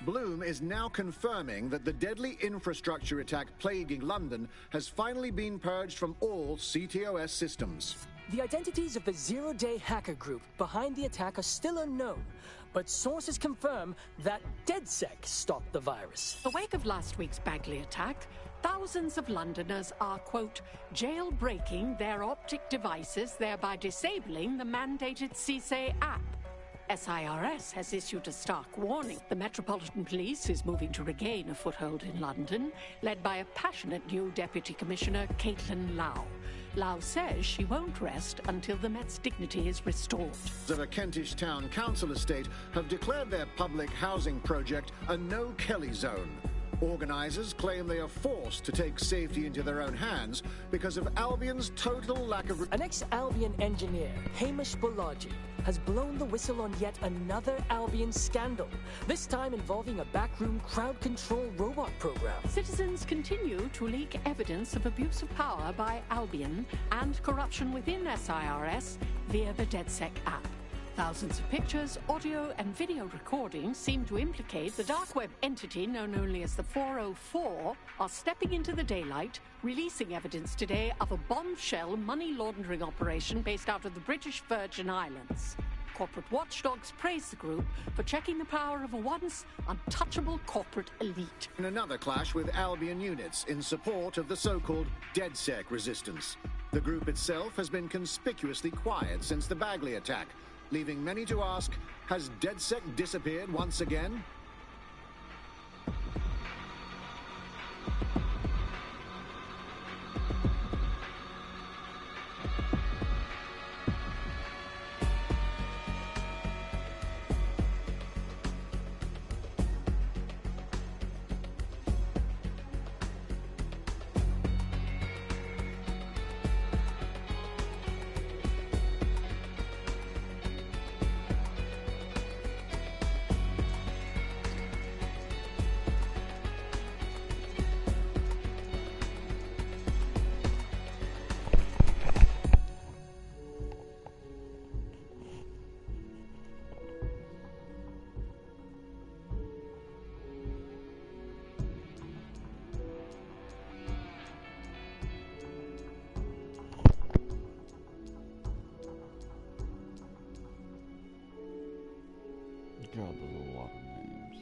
Bloom is now confirming that the deadly infrastructure attack plaguing London has finally been purged from all CTOS systems. The identities of the zero-day hacker group behind the attack are still unknown, but sources confirm that DedSec stopped the virus. In the wake of last week's Bagley attack, thousands of Londoners are, quote, jailbreaking their optic devices, thereby disabling the mandated CSA app. SIRS has issued a stark warning. The Metropolitan Police is moving to regain a foothold in London, led by a passionate new Deputy Commissioner, Caitlin Lau. Lau says she won't rest until the Met's dignity is restored. The Kentish Town Council estate have declared their public housing project a no-Kelly zone. Organisers claim they are forced to take safety into their own hands because of Albion's total lack of... An ex-Albion engineer, Hamish Balaji, has blown the whistle on yet another Albion scandal, this time involving a backroom crowd control robot program. Citizens continue to leak evidence of abuse of power by Albion and corruption within SIRS via the DedSec app. Thousands of pictures, audio and video recordings seem to implicate the dark web entity known only as the 404 are stepping into the daylight, releasing evidence today of a bombshell money laundering operation based out of the British Virgin Islands. Corporate Wacthdogs praise the group for checking the power of a once untouchable corporate elite. In another clash with Albion units in support of the so-called DedSec resistance. The group itself has been conspicuously quiet since the Bagley attack, leaving many to ask, has DedSec disappeared once again? God, there's a lot of names.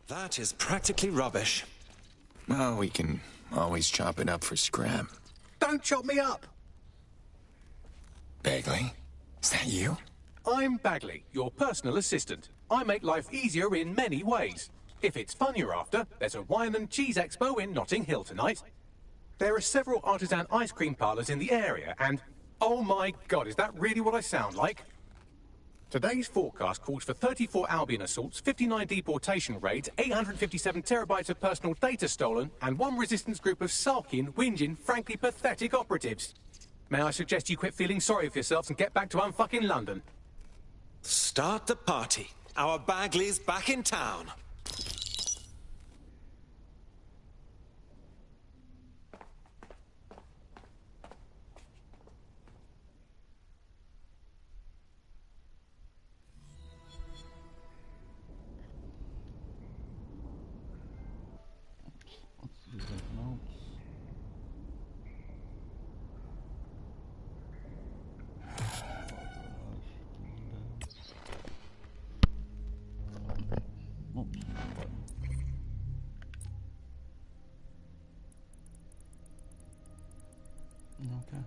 That is practically rubbish. Well, we can always chop it up for scrap. Don't chop me up! Bagley? Is that you? I'm Bagley, your personal assistant. I make life easier in many ways. If it's fun you're after, there's a wine and cheese expo in Notting Hill tonight. There are several artisan ice cream parlours in the area, and... oh my god, is that really what I sound like? Today's forecast calls for 34 Albion assaults, 59 deportation raids, 857 terabytes of personal data stolen, and one resistance group of sulking, whinging, frankly pathetic operatives. May I suggest you quit feeling sorry for yourselves and get back to unfucking London? Start the party. Our Bagley's back in town. Okay.